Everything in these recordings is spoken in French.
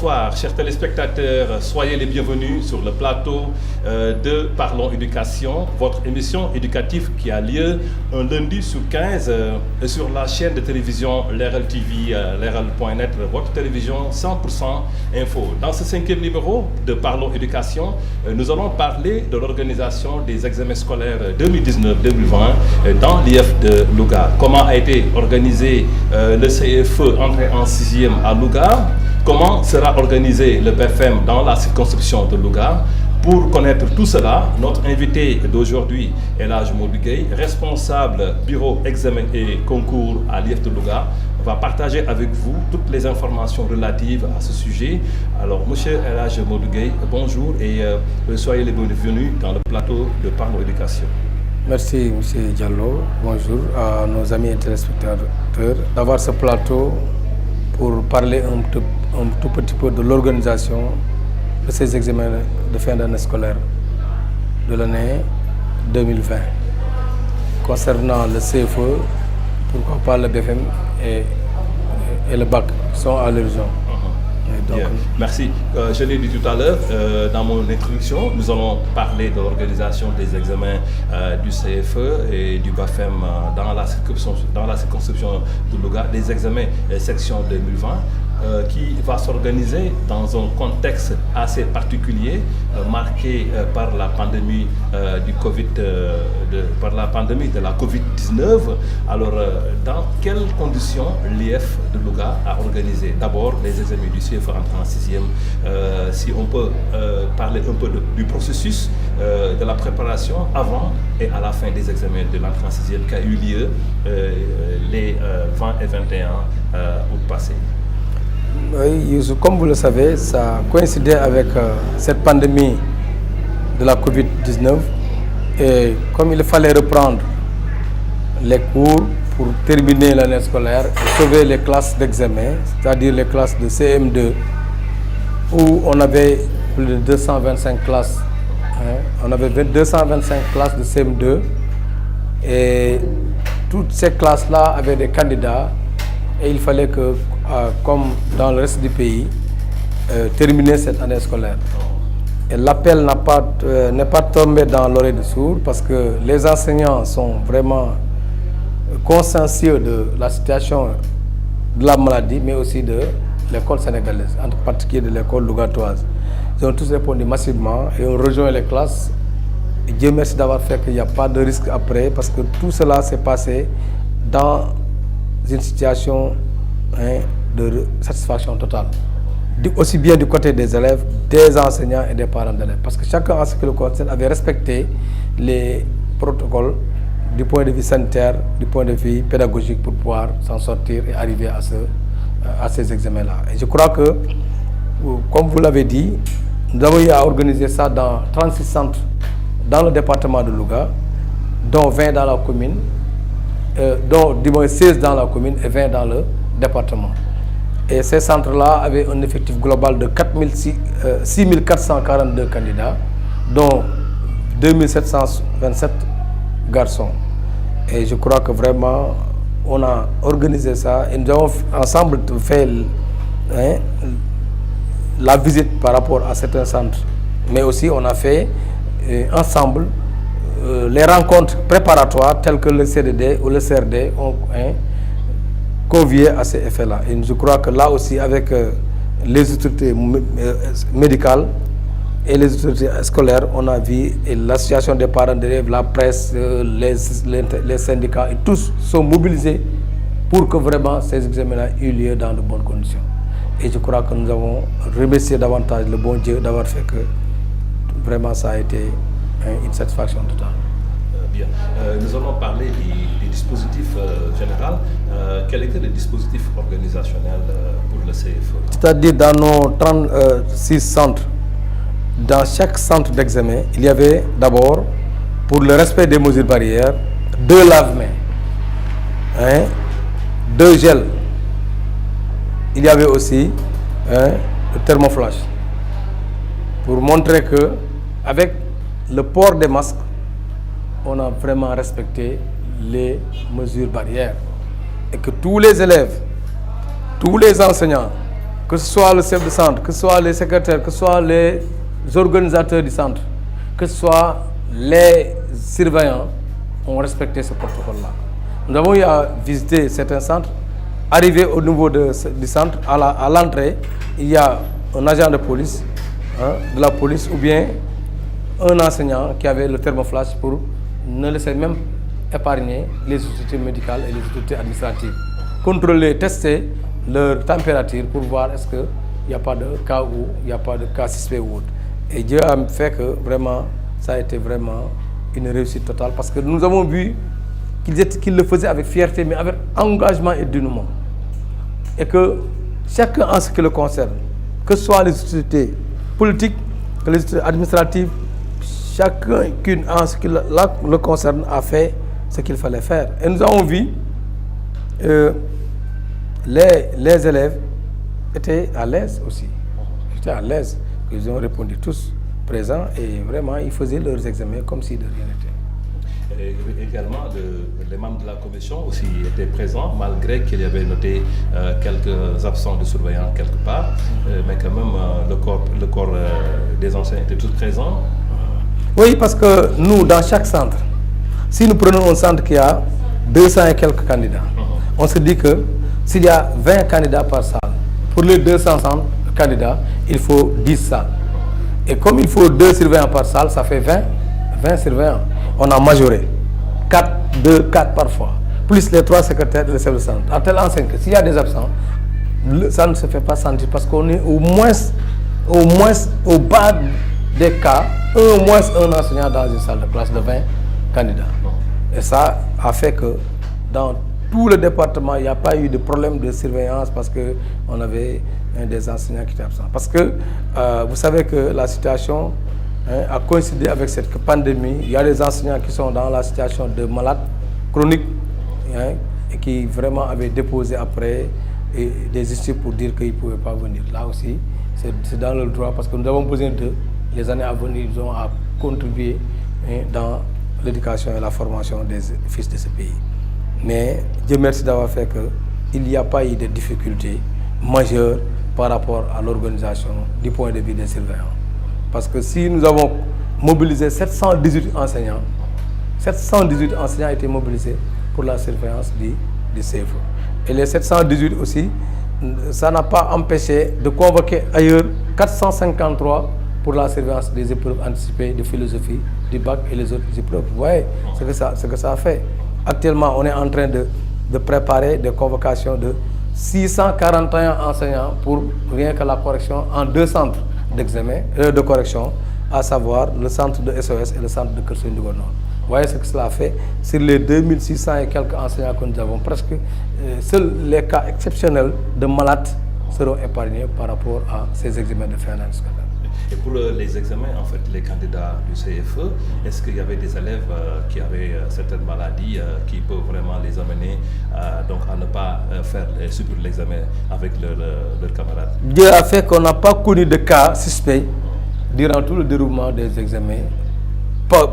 bonsoir, chers téléspectateurs. Soyez les bienvenus sur le plateau de Parlons Éducation, votre émission éducative qui a lieu un lundi sur 15 sur la chaîne de télévision Leral TV, leral.net, votre télévision 100% info. Dans ce 5e numéro de Parlons Éducation, nous allons parler de l'organisation des examens scolaires 2019-2020 dans l'IF de Louga. Comment a été organisé le CFE entré en 6e à Louga? Comment sera organisé le BFM dans la circonscription de Louga? Pour connaître tout cela, notre invité d'aujourd'hui est Elhadji Modou Gueye, responsable bureau examen et concours à l'IF de Louga, va partager avec vous toutes les informations relatives à ce sujet. Alors, monsieur Elhadji Modou Gueye, bonjour et soyez les bienvenus dans le plateau de Parlons Éducation. Merci, monsieur Diallo. Bonjour à nos amis téléspectateurs d'avoir ce plateau pour parler un tout petit peu de l'organisation de ces examens de fin d'année scolaire de l'année 2020. Concernant le CFE, pourquoi pas le BFM et le bac sont à l'horizon. Merci. Je l'ai dit tout à l'heure dans mon introduction, nous allons parler de l'organisation des examens du CFE et du BAFEM dans la circonscription de Louga, des examens section 2020. Qui va s'organiser dans un contexte assez particulier, marqué par la pandémie par la pandémie de la Covid-19. Alors, dans quelles conditions l'IF de Louga a organisé d'abord les examens du CFE entrant en 6e, si on peut parler un peu du processus de la préparation avant et à la fin des examens de l'entrée en 6e qui a eu lieu les 20 et 21 août passés. Oui, comme vous le savez, ça coïncidait avec cette pandémie de la Covid-19 et comme il fallait reprendre les cours pour terminer l'année scolaire et sauver les classes d'examen, c'est-à-dire les classes de CM2 où on avait plus de 225 classes, on avait 225 classes de CM2 et toutes ces classes-là avaient des candidats et il fallait que, comme dans le reste du pays, terminer cette année scolaire. Et l'appel n'est pas tombé dans l'oreille de sourd parce que les enseignants sont vraiment consciencieux de la situation de la maladie, mais aussi de l'école sénégalaise, en particulier de l'école lougatoise. Ils ont tous répondu massivement et ont rejoint les classes. Et Dieu merci d'avoir fait qu'il n'y a pas de risque après parce que tout cela s'est passé dans une situation de satisfaction totale, aussi bien du côté des élèves, des enseignants et des parents d'élèves. Parce que chacun, en ce qui le concerne, avait respecté les protocoles du point de vue sanitaire, du point de vue pédagogique pour pouvoir s'en sortir et arriver à ces examens-là. Et je crois que, comme vous l'avez dit, nous avons eu à organiser ça dans 36 centres dans le département de Louga, dont 20 dans la commune, dont du moins 16 dans la commune et 20 dans le département. Et ces centres-là avaient un effectif global de 6 442 candidats, dont 2 727 garçons. Et je crois que vraiment, on a organisé ça et nous avons ensemble fait la visite par rapport à certains centres. Mais aussi, on a fait ensemble les rencontres préparatoires telles que le CDD ou le CRD ont convié à ces effets-là. Et je crois que là aussi, avec les autorités médicales et les autorités scolaires, on a vu l'association des parents d'élèves, la presse, les syndicats, et tous sont mobilisés pour que vraiment ces examens-là aient lieu dans de bonnes conditions. Et je crois que nous avons remercié davantage le bon Dieu d'avoir fait que vraiment ça a été une satisfaction totale. Bien. Nous allons parler du dispositif général. Quel était le dispositif organisationnel pour le CFE? C'est-à-dire dans nos 36 centres, dans chaque centre d'examen, il y avait d'abord, pour le respect des mesures barrières, 2 lave-mains, 2 gels. Il y avait aussi le thermoflash pour montrer que, avec le port des masques, on a vraiment respecté les mesures barrières et que tous les élèves, tous les enseignants, que ce soit le chef de centre, que ce soit les secrétaires, que ce soit les organisateurs du centre, que ce soit les surveillants, ont respecté ce protocole-là. Nous avons eu à visiter certains centres. Arrivé au niveau du centre, à l'entrée, il y a un agent de police, de la police, ou bien un enseignant qui avait le thermoflash pour ne laisser même épargner les autorités médicales et les autorités administratives. Contrôler, tester leur température pour voir est-ce qu'il n'y a pas de cas ou il n'y a pas de cas suspect ou autre. Et Dieu a fait que vraiment, ça a été vraiment une réussite totale parce que nous avons vu qu'ils le faisaient avec fierté, mais avec engagement et dénouement. Et que chacun en ce qui le concerne, que ce soit les autorités politiques, que les autorités administratives, chacun en ce qui le concerne a fait ce qu'il fallait faire. Et nous avons vu les élèves étaient à l'aise aussi. Ils étaient à l'aise. Ils ont répondu tous présents et vraiment ils faisaient leurs examens comme si de rien n'était. Et également, les membres de la commission aussi étaient présents, malgré qu'il y avait noté quelques absents de surveillants quelque part, mais quand même le corps des enseignants était tous présents. Oui, parce que nous, dans chaque centre, si nous prenons un centre qui a 200 et quelques candidats, on se dit que s'il y a 20 candidats par salle, pour les 200 candidats, il faut 10 salles. Et comme il faut 2 surveillants par salle, ça fait 20 surveillants. On a majoré 4 parfois, plus les 3 secrétaires et le chef de centre. À telle enseigne que s'il y a des absents, ça ne se fait pas sentir parce qu'on est au moins au bas des cas, au moins un enseignant dans une salle de classe de 20 candidats. Et ça a fait que dans tout le département, il n'y a pas eu de problème de surveillance parce qu'on avait des enseignants qui étaient absents. Parce que vous savez que la situation a coïncidé avec cette pandémie. Il y a des enseignants qui sont dans la situation de malades chroniques et qui vraiment avaient déposé après des issues pour dire qu'ils ne pouvaient pas venir. Là aussi, c'est dans le droit parce que nous avons besoin d'eux. Les années à venir, ils ont à contribuer dans l'éducation et la formation des fils de ce pays. Mais Dieu merci d'avoir fait qu'il n'y a pas eu de difficultés majeures par rapport à l'organisation du point de vue des surveillants. Parce que si nous avons mobilisé 718 enseignants étaient mobilisés pour la surveillance du CFE. Et les 718 aussi, ça n'a pas empêché de convoquer ailleurs 453 pour la surveillance des épreuves anticipées de philosophie, du bac et les autres épreuves. Vous voyez ce que ça a fait. Actuellement, on est en train de préparer des convocations de 641 enseignants pour rien que la correction en 2 centres d'examen, de correction, à savoir le centre de SOS et le centre de Keur Sendou Nord. Vous voyez ce que cela fait. Sur les 2600 et quelques enseignants que nous avons, presque seuls les cas exceptionnels de malades seront épargnés par rapport à ces examens de fin d'année scolaire. Et pour les examens, en fait, les candidats du CFE, est-ce qu'il y avait des élèves qui avaient certaines maladies qui peuvent vraiment les amener donc à ne pas subir l'examen avec leurs camarades? Dieu a fait qu'on n'a pas connu de cas suspects durant tout le déroulement des examens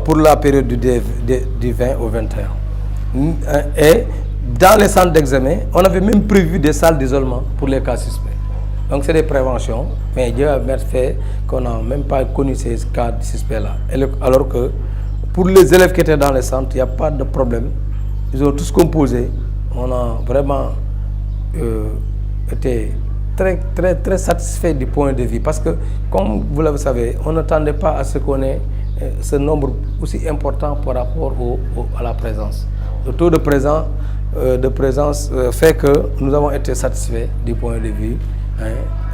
pour la période du 20 au 21. Et dans les centres d'examen, on avait même prévu des salles d'isolement pour les cas suspects. Donc c'est des préventions, mais Dieu a fait qu'on n'a même pas connu ces cas suspects-là. Alors que pour les élèves qui étaient dans les centres, il n'y a pas de problème. Ils ont tous composé. On a vraiment été très satisfait du point de vue. Parce que, comme vous le savez, on n'attendait pas à ce qu'on ait ce nombre aussi important par rapport à la présence. Le taux de présence fait que nous avons été satisfaits du point de vue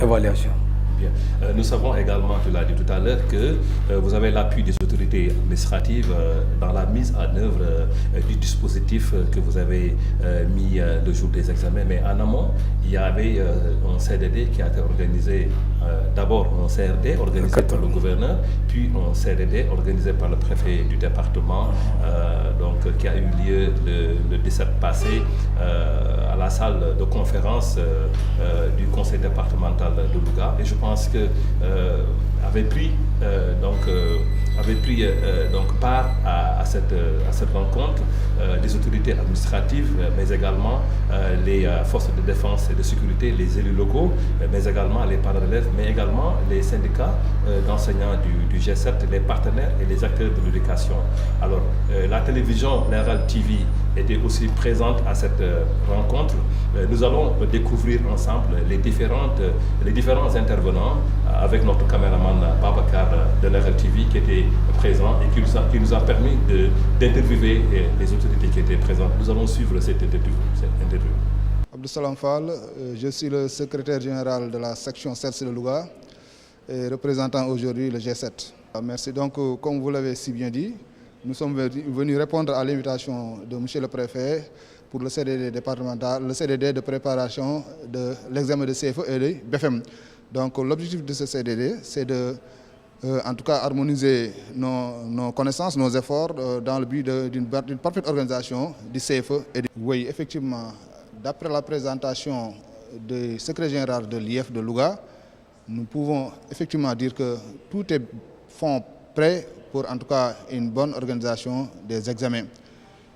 évaluation. Bien. Nous savons également, tu l'as dit tout à l'heure, que vous avez l'appui des autorités administratives dans la mise en œuvre du dispositif que vous avez mis le jour des examens. Mais en amont, il y avait un CDD qui a été organisé, d'abord un CRD organisé par le gouverneur, puis un CDD organisé par le préfet du département, donc qui a eu lieu le 17 passé à la salle de conférence du conseil départemental de Louga. Et je pense que avait pris part à cette rencontre des autorités administratives, mais également les forces de défense et de sécurité, les élus locaux, mais également les parents d'élèves, mais également les syndicats d'enseignants du G7, les partenaires et les acteurs de l'éducation. Alors, la télévision, Leral TV, était aussi présente à cette rencontre. Nous allons découvrir ensemble les différents intervenants avec notre caméraman Babacar de Leral TV qui était présent et qui nous a permis d'interviewer les autorités qui étaient présentes. Nous allons suivre cette interview. Abdou Salam Fall, je suis le secrétaire général de la section CELS de Louga et représentant aujourd'hui le G7. Merci. Donc, comme vous l'avez si bien dit, nous sommes venus répondre à l'invitation de M. le Préfet pour le CDD départemental, le CDD de préparation de l'examen de CFE et de BFM. Donc l'objectif de ce CDD, c'est de, en tout cas, harmoniser nos connaissances, nos efforts dans le but d'une parfaite organisation du CFE et du... Oui, effectivement, d'après la présentation du secrétaire général de l'IF de Louga, nous pouvons effectivement dire que tout est prêt pour en tout cas une bonne organisation des examens.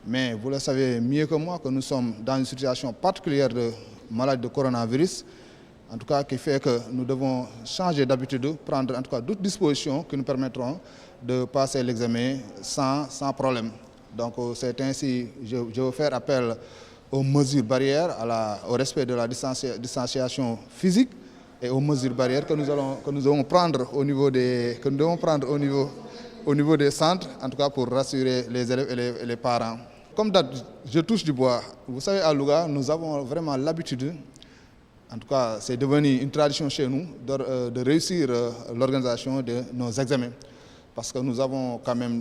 Mais vous le savez mieux que moi que nous sommes dans une situation particulière de maladie de coronavirus, en tout cas qui fait que nous devons changer d'habitude, prendre en tout cas d'autres dispositions qui nous permettront de passer l'examen sans problème. Donc c'est ainsi, je veux faire appel aux mesures barrières, au respect de la distanciation physique et aux mesures barrières que nous devons prendre au niveau des centres, en tout cas pour rassurer les élèves et les parents. Comme date, je touche du bois. Vous savez, à Louga, nous avons vraiment l'habitude, en tout cas c'est devenu une tradition chez nous, de réussir l'organisation de nos examens. Parce que nous avons quand même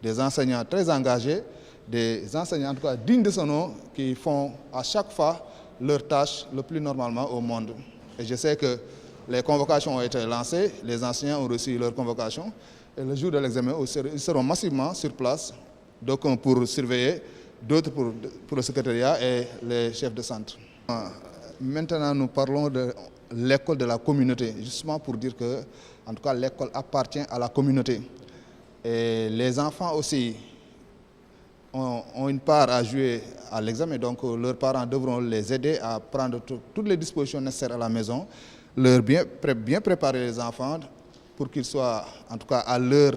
des enseignants très engagés, des enseignants en tout cas dignes de ce nom, qui font à chaque fois leur tâche le plus normalement au monde. Et je sais que les convocations ont été lancées, les enseignants ont reçu leur convocation, et le jour de l'examen, ils seront massivement sur place, d'aucuns pour surveiller, d'autres pour le secrétariat et les chefs de centre. Maintenant, nous parlons de l'école de la communauté, justement pour dire que, en tout cas, l'école appartient à la communauté. Et les enfants aussi ont une part à jouer à l'examen, donc leurs parents devront les aider à prendre toutes les dispositions nécessaires à la maison, leur bien préparer les enfants pour qu'ils soient en tout cas à l'heure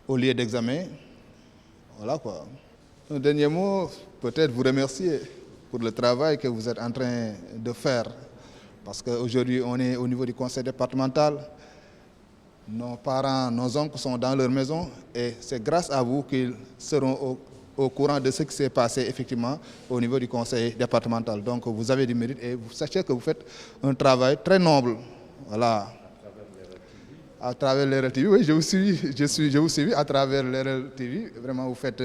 au lieu d'examen. Voilà quoi. Un dernier mot, peut-être vous remercier pour le travail que vous êtes en train de faire. Parce qu'aujourd'hui, on est au niveau du conseil départemental. Nos parents, nos oncles sont dans leur maison et c'est grâce à vous qu'ils seront au courant de ce qui s'est passé effectivement au niveau du conseil départemental. Donc vous avez du mérite et vous sachez que vous faites un travail très noble. Voilà. À travers Leral TV, oui, je vous suis à travers Leral TV. Vraiment, vous faites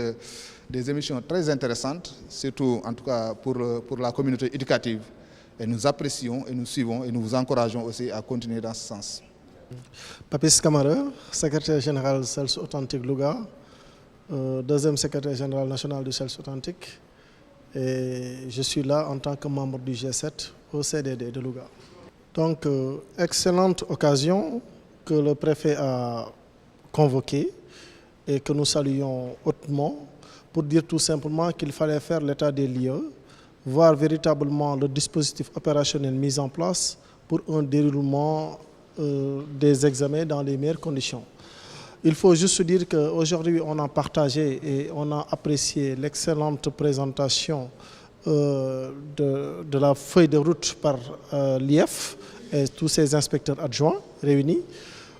des émissions très intéressantes, surtout en tout cas pour la communauté éducative. Et nous apprécions et nous suivons et nous vous encourageons aussi à continuer dans ce sens. Papis Camara, secrétaire général CELS Authentique Louga, deuxième secrétaire général national du CELS Authentique. Et je suis là en tant que membre du G7 au CDD de Louga. Donc, excellente occasion que le préfet a convoquée et que nous saluons hautement pour dire tout simplement qu'il fallait faire l'état des lieux, voir véritablement le dispositif opérationnel mis en place pour un déroulement des examens dans les meilleures conditions. Il faut juste dire qu'aujourd'hui, on a partagé et on a apprécié l'excellente présentation de la feuille de route par l'IF et tous ses inspecteurs adjoints réunis.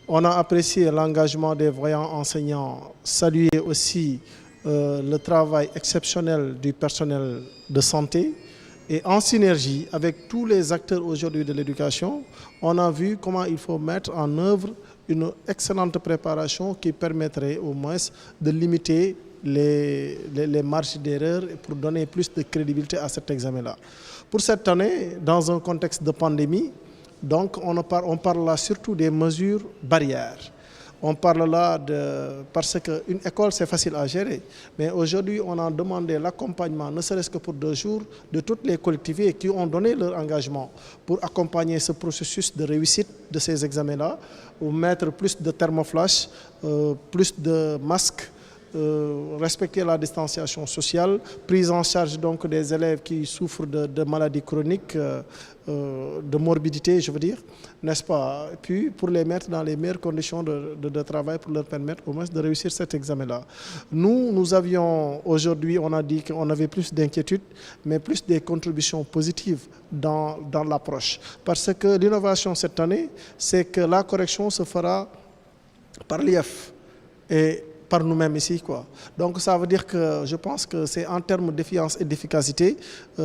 On a apprécié l'engagement des voyants enseignants, salué aussi le travail exceptionnel du personnel de santé. Et en synergie avec tous les acteurs aujourd'hui de l'éducation, on a vu comment il faut mettre en œuvre une excellente préparation qui permettrait au moins de limiter les marges d'erreur pour donner plus de crédibilité à cet examen-là. Pour cette année, dans un contexte de pandémie, donc on parle là surtout des mesures barrières. On parle là parce qu'une école, c'est facile à gérer. Mais aujourd'hui, on a demandé l'accompagnement, ne serait-ce que pour 2 jours, de toutes les collectivités qui ont donné leur engagement pour accompagner ce processus de réussite de ces examens-là, ou mettre plus de thermoflash, plus de masques, respecter la distanciation sociale, prise en charge donc des élèves qui souffrent de maladies chroniques, de morbidité, je veux dire, n'est-ce pas? Et puis pour les mettre dans les meilleures conditions de travail pour leur permettre au moins de réussir cet examen-là. Nous avions aujourd'hui, on a dit qu'on avait plus d'inquiétude, mais plus des contributions positives dans l'approche. Parce que l'innovation cette année, c'est que la correction se fera par l'IEF et par nous-mêmes ici, quoi. Donc ça veut dire que je pense que c'est en termes d'efficience et d'efficacité,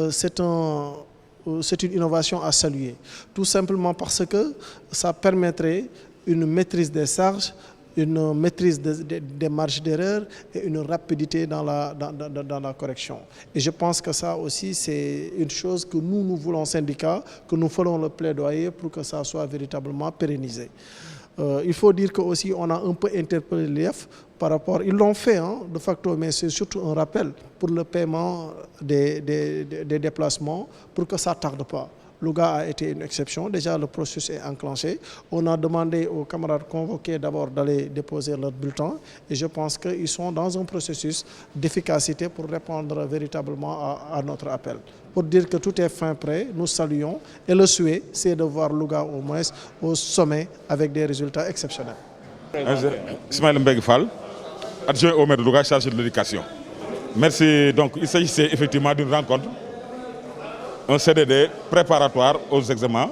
c'est une innovation à saluer. Tout simplement parce que ça permettrait une maîtrise des charges, une maîtrise des marges d'erreur et une rapidité dans la correction. Et je pense que ça aussi, c'est une chose que nous voulons syndicat, que nous ferons le plaidoyer pour que ça soit véritablement pérennisé. Il faut dire qu'aussi on a un peu interpellé l'IEF par rapport, ils l'ont fait de facto, mais c'est surtout un rappel pour le paiement des déplacements pour que ça ne tarde pas. Louga a été une exception, déjà le processus est enclenché. On a demandé aux camarades convoqués d'abord d'aller déposer leur bulletin et je pense qu'ils sont dans un processus d'efficacité pour répondre véritablement à notre appel. Pour dire que tout est fin prêt, nous saluons et le souhait, c'est de voir Louga au moins au sommet avec des résultats exceptionnels. Ismaël Mbeg Fall, adjoint au maire de Louga, chargé de l'éducation. Merci. Donc, il s'agissait effectivement d'une rencontre, un CDD préparatoire aux examens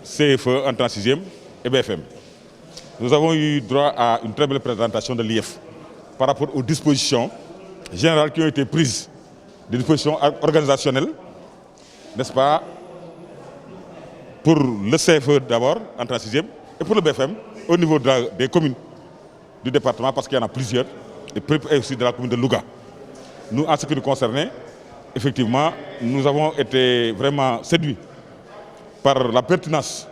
CFE entrée en 6e et BFM. Nous avons eu droit à une très belle présentation de l'IEF par rapport aux dispositions générales qui ont été prises, des dispositions organisationnelles, n'est-ce pas, pour le CFE d'abord, entrée en 6e, et pour le BFM, au niveau des communes du département, parce qu'il y en a plusieurs, et aussi de la commune de Louga. Nous, en ce qui nous concernait, effectivement, nous avons été vraiment séduits par la pertinence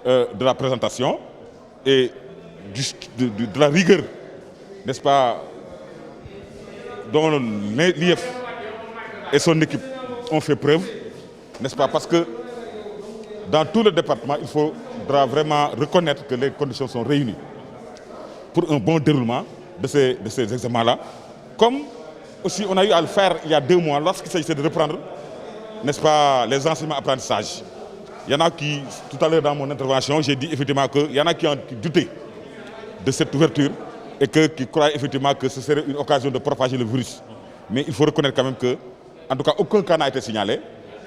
de la présentation et de la rigueur, n'est-ce pas, dont l'IEF et son équipe ont fait preuve, n'est-ce pas, parce que dans tout le département, il faudra vraiment reconnaître que les conditions sont réunies pour un bon déroulement de ces examens-là, comme aussi on a eu à le faire il y a 2 mois lorsqu'il s'agissait de reprendre, n'est-ce pas, les enseignements apprentissages. Il y en a qui, tout à l'heure dans mon intervention, j'ai dit effectivement qu'il y en a qui ont douté de cette ouverture et qui croient effectivement que ce serait une occasion de propager le virus. Mais il faut reconnaître quand même que, en tout cas, aucun cas n'a été signalé.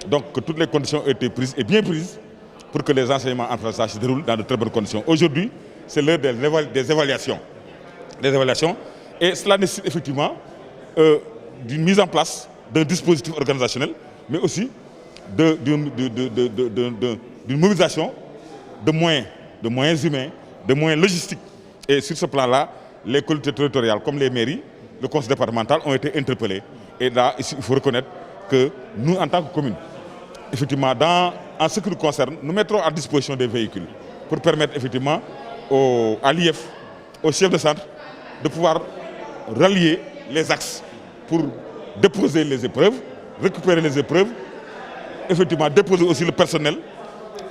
Donc que toutes les conditions ont été prises et bien prises pour que les enseignements apprentissages se déroulent dans de très bonnes conditions. Aujourd'hui, c'est l'heure des évaluations. Et cela nécessite effectivement d'une mise en place d'un dispositif organisationnel, mais aussi d'une mobilisation de moyens humains, de moyens logistiques. Et sur ce plan-là, les collectivités territoriales comme les mairies, le conseil départemental ont été interpellés. Et là, ici, il faut reconnaître que nous, en tant que commune, effectivement, en ce qui nous concerne, nous mettrons à disposition des véhicules pour permettre effectivement à l'IEF, au chef de centre, de pouvoir rallier les axes pour déposer les épreuves, récupérer les épreuves, effectivement déposer aussi le personnel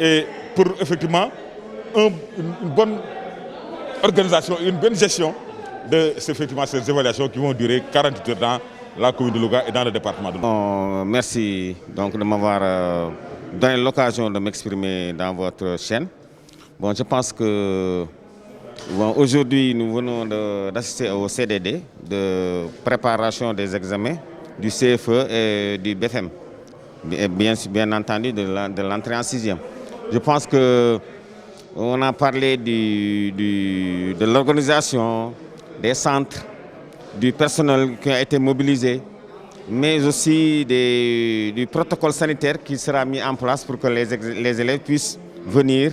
et pour effectivement une bonne organisation, une bonne gestion de effectivement, ces évaluations qui vont durer 48 heures dans la commune de Louga et dans le département de Louga. Merci donc de m'avoir donné l'occasion de m'exprimer dans votre chaîne. Bon, je pense que aujourd'hui nous venons d'assister au CDD de préparation des examens du CFE et du BFM, et bien entendu de l'entrée en 6e. Je pense qu'on a parlé de l'organisation, des centres, du personnel qui a été mobilisé, mais aussi du protocole sanitaire qui sera mis en place pour que les élèves puissent venir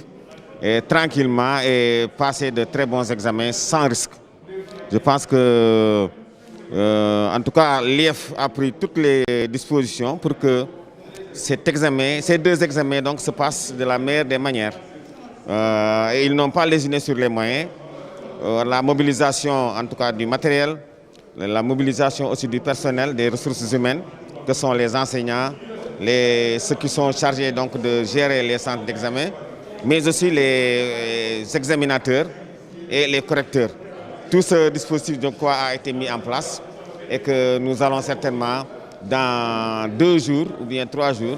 tranquillement et passer de très bons examens sans risque. Je pense que, en tout cas, l'IEF a pris toutes les dispositions pour que ces 2 examens donc, se passent de la meilleure des manières. Et ils n'ont pas lésiné sur les moyens. la mobilisation en tout cas du matériel, la mobilisation aussi du personnel, des ressources humaines, que sont les enseignants, ceux qui sont chargés donc de gérer les centres d'examen, mais aussi les examinateurs et les correcteurs. Tout ce dispositif de quoi a été mis en place et que nous allons certainement dans 2 jours ou bien 3 jours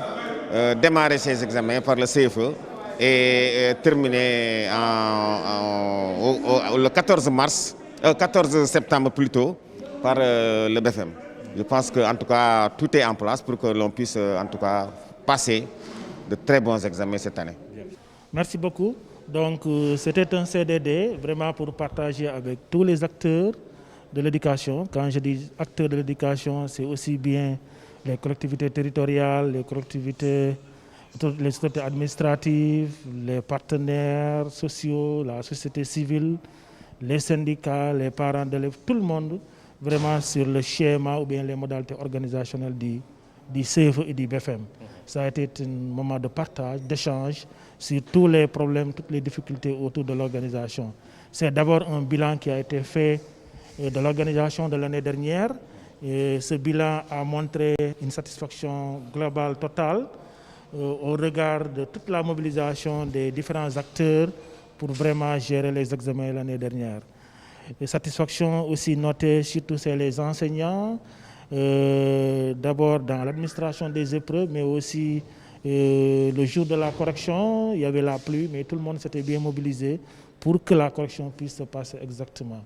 démarrer ces examens par le CFE et terminer le 14 septembre plutôt par le BFM. Je pense qu'en tout cas tout est en place pour que l'on puisse en tout cas passer de très bons examens cette année. Merci beaucoup. Donc c'était un CDD vraiment pour partager avec tous les acteurs de l'éducation. Quand je dis acteurs de l'éducation, c'est aussi bien les collectivités territoriales, les collectivités, les autorités administratives, les partenaires sociaux, la société civile, les syndicats, les parents d'élèves, tout le monde vraiment sur le schéma ou bien les modalités organisationnelles du CFE et du BFM. Ça a été un moment de partage, d'échange sur tous les problèmes, toutes les difficultés autour de l'organisation. C'est d'abord un bilan qui a été fait de l'organisation de l'année dernière. Et ce bilan a montré une satisfaction globale totale au regard de toute la mobilisation des différents acteurs pour vraiment gérer les examens l'année dernière. Et satisfaction aussi notée, surtout c'est les enseignants, d'abord dans l'administration des épreuves, mais aussi le jour de la correction, il y avait la pluie, mais tout le monde s'était bien mobilisé pour que la correction puisse se passer exactement.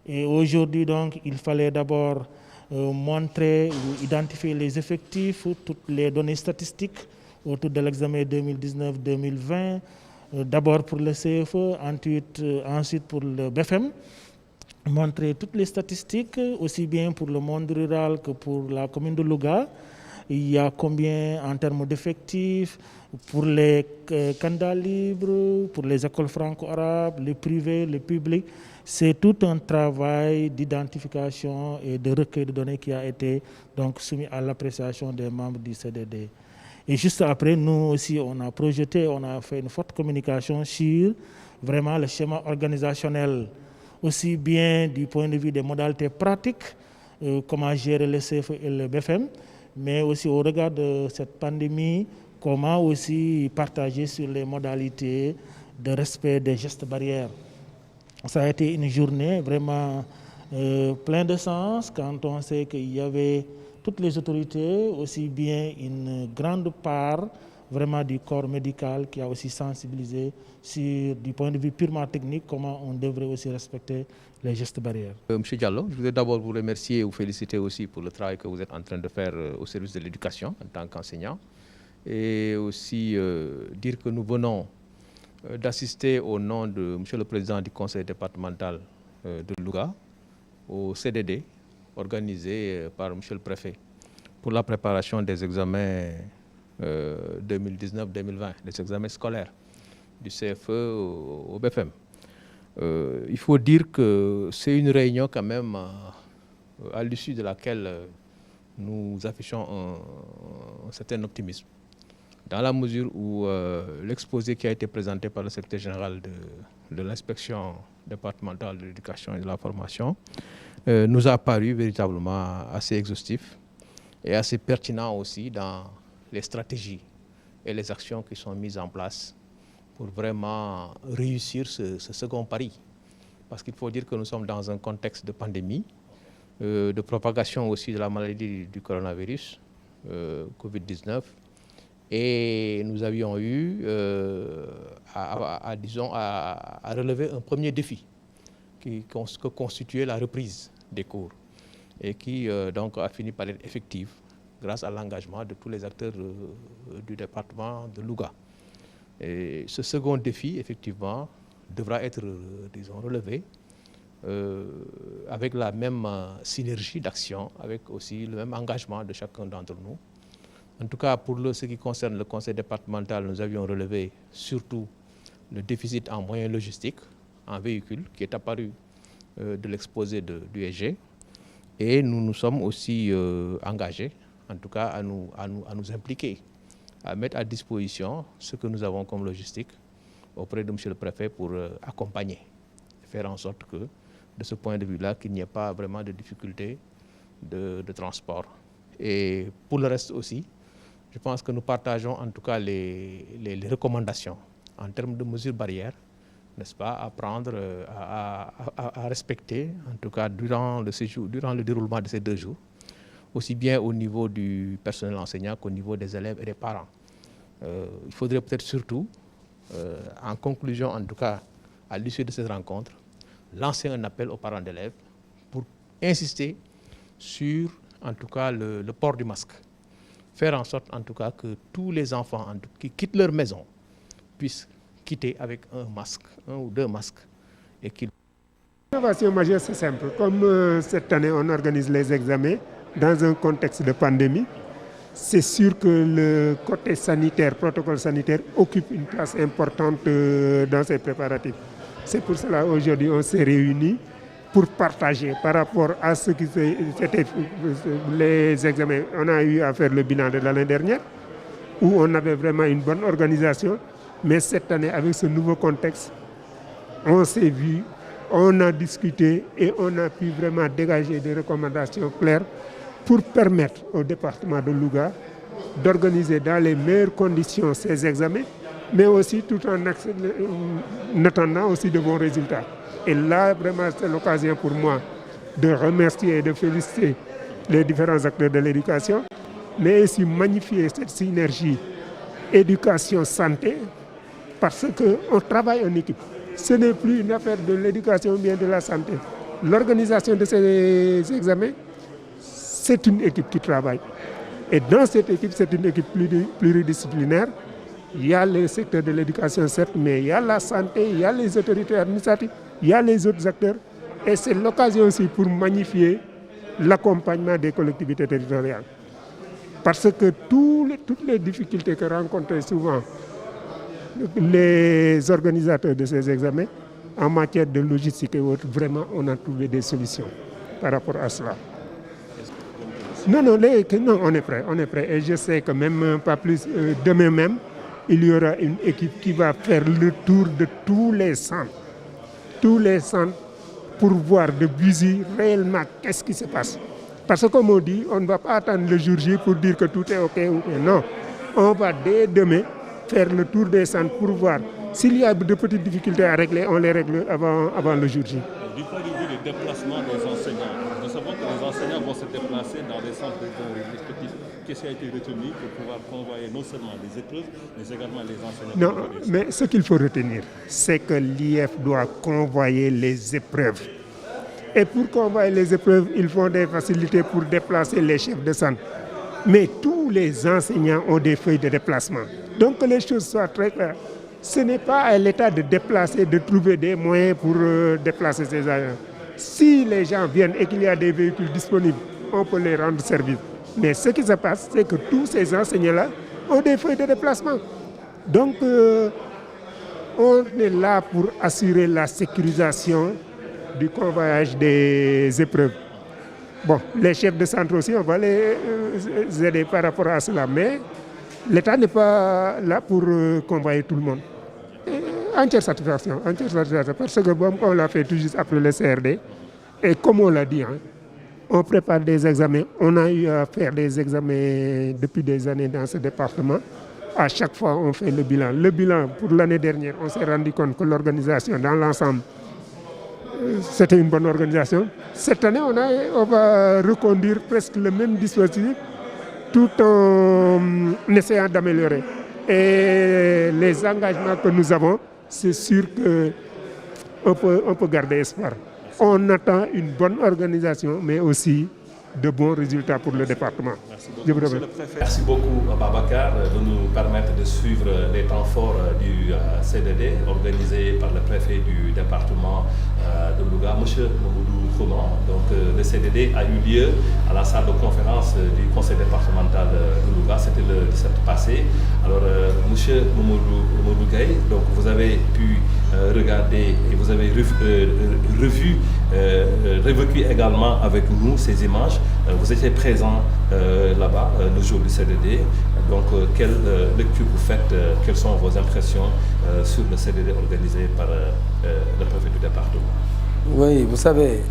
Et aujourd'hui, donc, il fallait d'abord montrer ou identifier les effectifs, toutes les données statistiques autour de l'examen 2019-2020, d'abord pour le CFE, ensuite pour le BFM, montrer toutes les statistiques, aussi bien pour le monde rural que pour la commune de Louga. Il y a combien en termes d'effectifs pour les candidats libres, pour les écoles franco-arabes, les privés, les publics. C'est tout un travail d'identification et de recueil de données qui a été donc soumis à l'appréciation des membres du CDD. Et juste après, nous aussi, on a projeté, on a fait une forte communication sur vraiment le schéma organisationnel, aussi bien du point de vue des modalités pratiques, comment gérer le CFE et le BFM, mais aussi au regard de cette pandémie, comment aussi partager sur les modalités de respect des gestes barrières. Ça a été une journée vraiment pleine de sens quand on sait qu'il y avait toutes les autorités, aussi bien une grande part vraiment du corps médical qui a aussi sensibilisé sur, du point de vue purement technique, comment on devrait aussi respecter les gestes barrières. Monsieur Diallo, je voudrais d'abord vous remercier et vous féliciter aussi pour le travail que vous êtes en train de faire au service de l'éducation en tant qu'enseignant. Et aussi dire que nous venons d'assister au nom de Monsieur le Président du Conseil départemental de Louga au CDD organisé par Monsieur le Préfet pour la préparation des examens 2019-2020, des examens scolaires du CFE au BFM. Il faut dire que c'est une réunion quand même à l'issue de laquelle nous affichons un certain optimisme, dans la mesure où l'exposé qui a été présenté par le secrétaire général de l'inspection départementale de l'éducation et de la formation nous a paru véritablement assez exhaustif et assez pertinent aussi dans les stratégies et les actions qui sont mises en place pour vraiment réussir ce second pari. Parce qu'il faut dire que nous sommes dans un contexte de pandémie, de propagation aussi de la maladie du coronavirus, Covid-19, et nous avions eu à relever un premier défi que constituait la reprise des cours et qui donc a fini par être effective grâce à l'engagement de tous les acteurs du département de Louga. Et ce second défi, effectivement, devra être, disons, relevé avec la même synergie d'action, avec aussi le même engagement de chacun d'entre nous. En tout cas, pour ce qui concerne le conseil départemental, nous avions relevé surtout le déficit en moyens logistiques, en véhicules, qui est apparu de l'exposé du EG. Et nous nous sommes aussi engagés, en tout cas, à nous impliquer, à mettre à disposition ce que nous avons comme logistique auprès de M. le Préfet pour accompagner faire en sorte que, de ce point de vue-là, qu'il n'y ait pas vraiment de difficultés de transport. Et pour le reste aussi, je pense que nous partageons en tout cas les recommandations en termes de mesures barrières, n'est-ce pas, à prendre, à respecter, en tout cas durant le déroulement de ces 2 jours, aussi bien au niveau du personnel enseignant qu'au niveau des élèves et des parents. Il faudrait peut-être surtout, en conclusion en tout cas, à l'issue de cette rencontre, lancer un appel aux parents d'élèves pour insister sur, en tout cas, le port du masque. Faire en sorte, en tout cas, que tous les enfants qui quittent leur maison puissent quitter avec un masque, 1 ou 2 masques, et qu'ils... L'innovation majeure, c'est simple. Comme cette année, on organise les examens dans un contexte de pandémie, c'est sûr que le côté sanitaire, protocole sanitaire, occupe une place importante dans ces préparatifs. C'est pour cela aujourd'hui on s'est réunis pour partager par rapport à ce qui c'était les examens. On a eu à faire le bilan de l'année dernière où on avait vraiment une bonne organisation, mais cette année avec ce nouveau contexte, on s'est vu, on a discuté et on a pu vraiment dégager des recommandations claires pour permettre au département de Louga d'organiser dans les meilleures conditions ces examens, mais aussi tout en attendant aussi de bons résultats. Et là, vraiment, c'est l'occasion pour moi de remercier et de féliciter les différents acteurs de l'éducation, mais aussi magnifier cette synergie éducation-santé, parce qu'on travaille en équipe. Ce n'est plus une affaire de l'éducation ou bien de la santé. L'organisation de ces examens, c'est une équipe qui travaille. Et dans cette équipe, c'est une équipe pluridisciplinaire. Il y a le secteur de l'éducation, certes, mais il y a la santé, il y a les autorités administratives, il y a les autres acteurs. Et c'est l'occasion aussi pour magnifier l'accompagnement des collectivités territoriales. Parce que toutes les difficultés que rencontrent souvent les organisateurs de ces examens, en matière de logistique et autres, vraiment, on a trouvé des solutions par rapport à cela. Non, on est prêt. Et je sais que même pas plus, demain même, il y aura une équipe qui va faire le tour de tous les centres pour voir de visu réellement qu'est-ce qui se passe. Parce que comme on dit, on ne va pas attendre le jour J pour dire que tout est OK. Non, on va dès demain faire le tour des centres pour voir s'il y a de petites difficultés à régler, on les règle avant le jour J. Du point de vue des déplacements des enseignants, nous savons que les enseignants vont se déplacer dans des centres respectifs. Qu'est-ce qui a été retenu pour pouvoir convoyer non seulement les épreuves, mais également les enseignants? Non, mais ce qu'il faut retenir, c'est que l'IF doit convoyer les épreuves. Et pour convoyer les épreuves, ils font des facilités pour déplacer les chefs de centre. Mais tous les enseignants ont des feuilles de déplacement. Donc que les choses soient très claires. Ce n'est pas à l'État de déplacer, de trouver des moyens pour déplacer ces agents. Si les gens viennent et qu'il y a des véhicules disponibles, on peut les rendre service. Mais ce qui se passe, c'est que tous ces enseignants-là ont des feuilles de déplacement. Donc, on est là pour assurer la sécurisation du convoyage des épreuves. Bon, les chefs de centre aussi, on va les aider par rapport à cela. Mais l'État n'est pas là pour convoyer tout le monde. Entière satisfaction, parce que bon, on l'a fait tout juste après le CRD. Et comme on l'a dit, on prépare des examens. On a eu à faire des examens depuis des années dans ce département. À chaque fois, on fait le bilan. Le bilan, pour l'année dernière, on s'est rendu compte que l'organisation dans l'ensemble, c'était une bonne organisation. Cette année, on va reconduire presque le même dispositif tout en essayant d'améliorer. Et les engagements que nous avons, c'est sûr qu'on peut garder espoir. On attend une bonne organisation, mais aussi de bons résultats pour le département. Merci beaucoup, Monsieur le Préfet. Merci beaucoup, Babacar, de nous permettre de suivre les temps forts du CDD organisé par le préfet du département de Louga, Monsieur Mamoudou Khouman. Donc, le CDD a eu lieu à la salle de conférence du conseil départemental de Louga. C'était le 17 passé. Alors, Monsieur Mamoudou Gaye, donc vous avez pu regardé et vous avez revécu également avec nous ces images. Vous étiez présent là-bas le jour du CDD. Donc, quelle lecture vous faites? Quelles sont vos impressions sur le CDD organisé par le préfet du département? Oui, vous savez,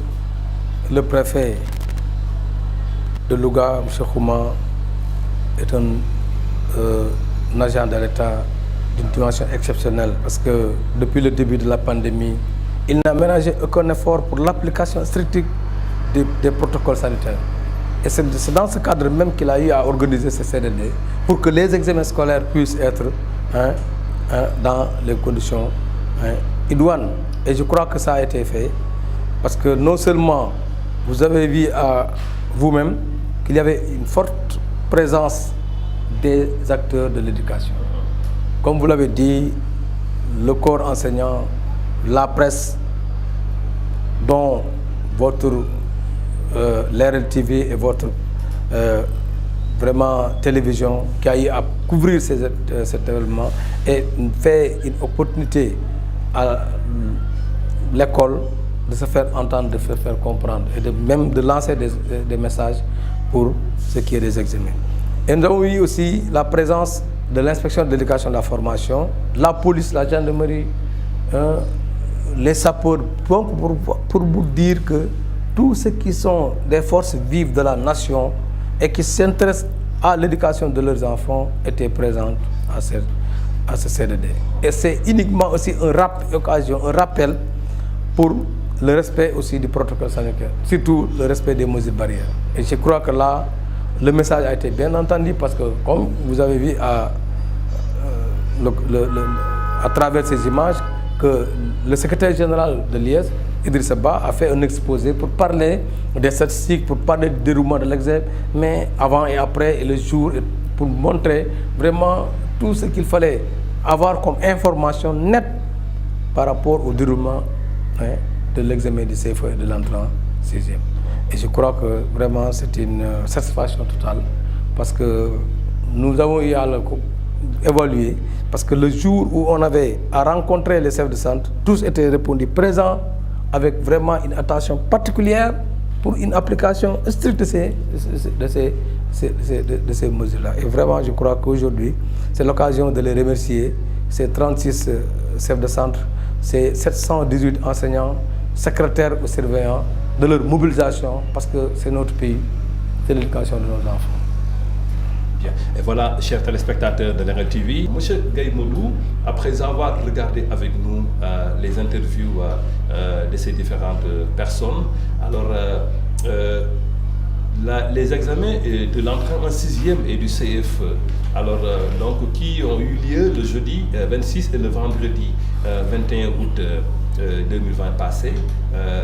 le préfet de Louga, M. Kouma, est un agent de l'État d'une dimension exceptionnelle parce que depuis le début de la pandémie, il n'a ménagé aucun effort pour l'application stricte des protocoles sanitaires. Et c'est dans ce cadre même qu'il a eu à organiser ce CDD pour que les examens scolaires puissent être dans les conditions idoines. Et je crois que ça a été fait parce que non seulement vous avez vu à vous-même qu'il y avait une forte présence des acteurs de l'éducation. Comme vous l'avez dit, le corps enseignant, la presse, dont votre l'RL TV et votre vraiment télévision qui a eu à couvrir cet événement et fait une opportunité à l'école de se faire entendre, de se faire comprendre et même de lancer des messages pour ce qui est des examens. Et nous avons eu aussi la présence de l'inspection de l'éducation et de la formation, la police, la gendarmerie, les sapeurs, pour vous dire que tous ceux qui sont des forces vives de la nation et qui s'intéressent à l'éducation de leurs enfants étaient présents à ce CDD. Et c'est uniquement aussi un rappel pour le respect aussi du protocole sanitaire, surtout le respect des mesures barrières. Et je crois que là, le message a été bien entendu parce que, comme vous avez vu à travers ces images, que le secrétaire général de l'IES, Idrissa Ba, a fait un exposé pour parler des statistiques, pour parler du déroulement de l'examen, mais avant et après, et le jour, pour montrer vraiment tout ce qu'il fallait avoir comme information nette par rapport au déroulement de l'examen du CFE et de l'entrée en 6e. Et je crois que vraiment c'est une satisfaction totale parce que nous avons eu à évaluer parce que le jour où on avait à rencontrer les chefs de centre, tous étaient répondus présents avec vraiment une attention particulière pour une application stricte de ces mesures-là. Et vraiment, je crois qu'aujourd'hui, c'est l'occasion de les remercier, ces 36 chefs de centre, ces 718 enseignants, secrétaires ou surveillants, de leur mobilisation, parce que c'est notre pays, c'est l'éducation de nos enfants. Bien. Et voilà, chers téléspectateurs de l'RL TV, M. Gaye Modou, après avoir regardé avec nous les interviews de ces différentes personnes, alors les examens de l'entrée en 6e et du CFE, alors donc qui ont eu lieu le jeudi 26 et le vendredi 21 août 2020 passé.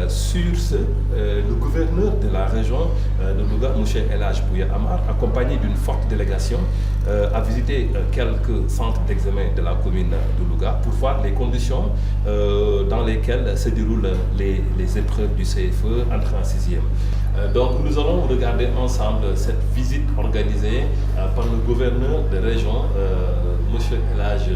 Sur ce, le gouverneur de la région de Louga, M. El Hadj Bouya Amar, accompagné d'une forte délégation, a visité quelques centres d'examen de la commune de Louga pour voir les conditions dans lesquelles se déroulent les épreuves du CFE entrée en 6e. Donc nous allons regarder ensemble cette visite organisée par le gouverneur de région, M. El Hadj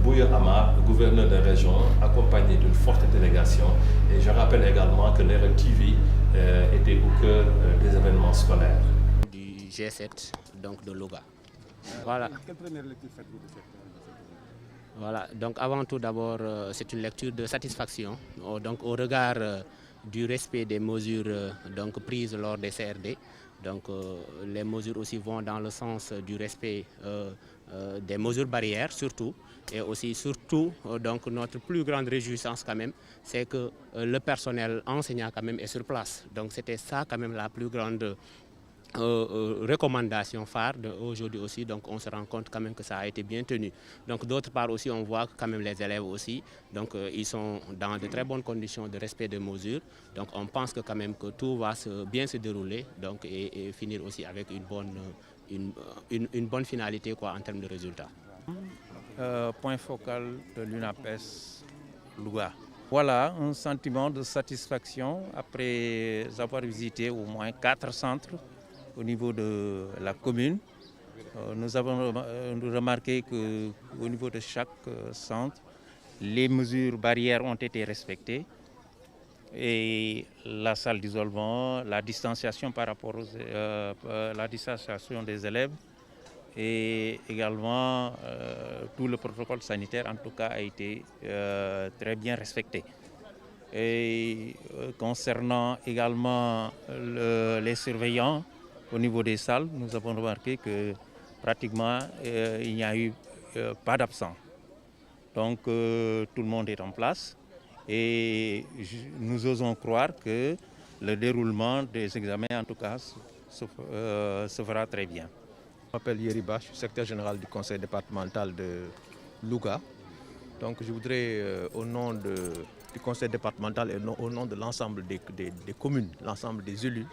Bouya Amar, gouverneur de région, accompagné d'une forte délégation. Et je rappelle également que l'RL TV était au cœur des événements scolaires. Du G7, donc de Louga. Voilà. Quelle première lecture faites-vous de cette Voilà, donc avant tout d'abord, c'est une lecture de satisfaction, donc au regard du respect des mesures donc, prises lors des CRD. Donc les mesures aussi vont dans le sens du respect des mesures barrières surtout, et aussi surtout donc notre plus grande réjouissance quand même, c'est que le personnel enseignant quand même est sur place. Donc c'était ça quand même la plus grande recommandation phare aujourd'hui aussi, donc on se rend compte quand même que ça a été bien tenu. Donc d'autre part aussi on voit que quand même les élèves aussi, donc ils sont dans de très bonnes conditions de respect des mesures. Donc on pense que quand même que tout va bien se dérouler donc, et finir aussi avec une bonne finalité quoi, en termes de résultats. Point focal de l'UNAPES Louga. Voilà un sentiment de satisfaction après avoir visité au moins 4 centres au niveau de la commune. Nous avons remarqué qu'au niveau de chaque centre, les mesures barrières ont été respectées et la salle d'isolement, la distanciation par rapport la distanciation des élèves et également tout le protocole sanitaire en tout cas a été très bien respecté. Et concernant également les surveillants au niveau des salles, nous avons remarqué que pratiquement il n'y a eu pas d'absent. Donc tout le monde est en place et nous osons croire que le déroulement des examens en tout cas se fera très bien. Je m'appelle Yeriba, je suis secrétaire général du conseil départemental de Louga. Donc je voudrais au nom du conseil départemental et au nom de l'ensemble des communes, l'ensemble des élus,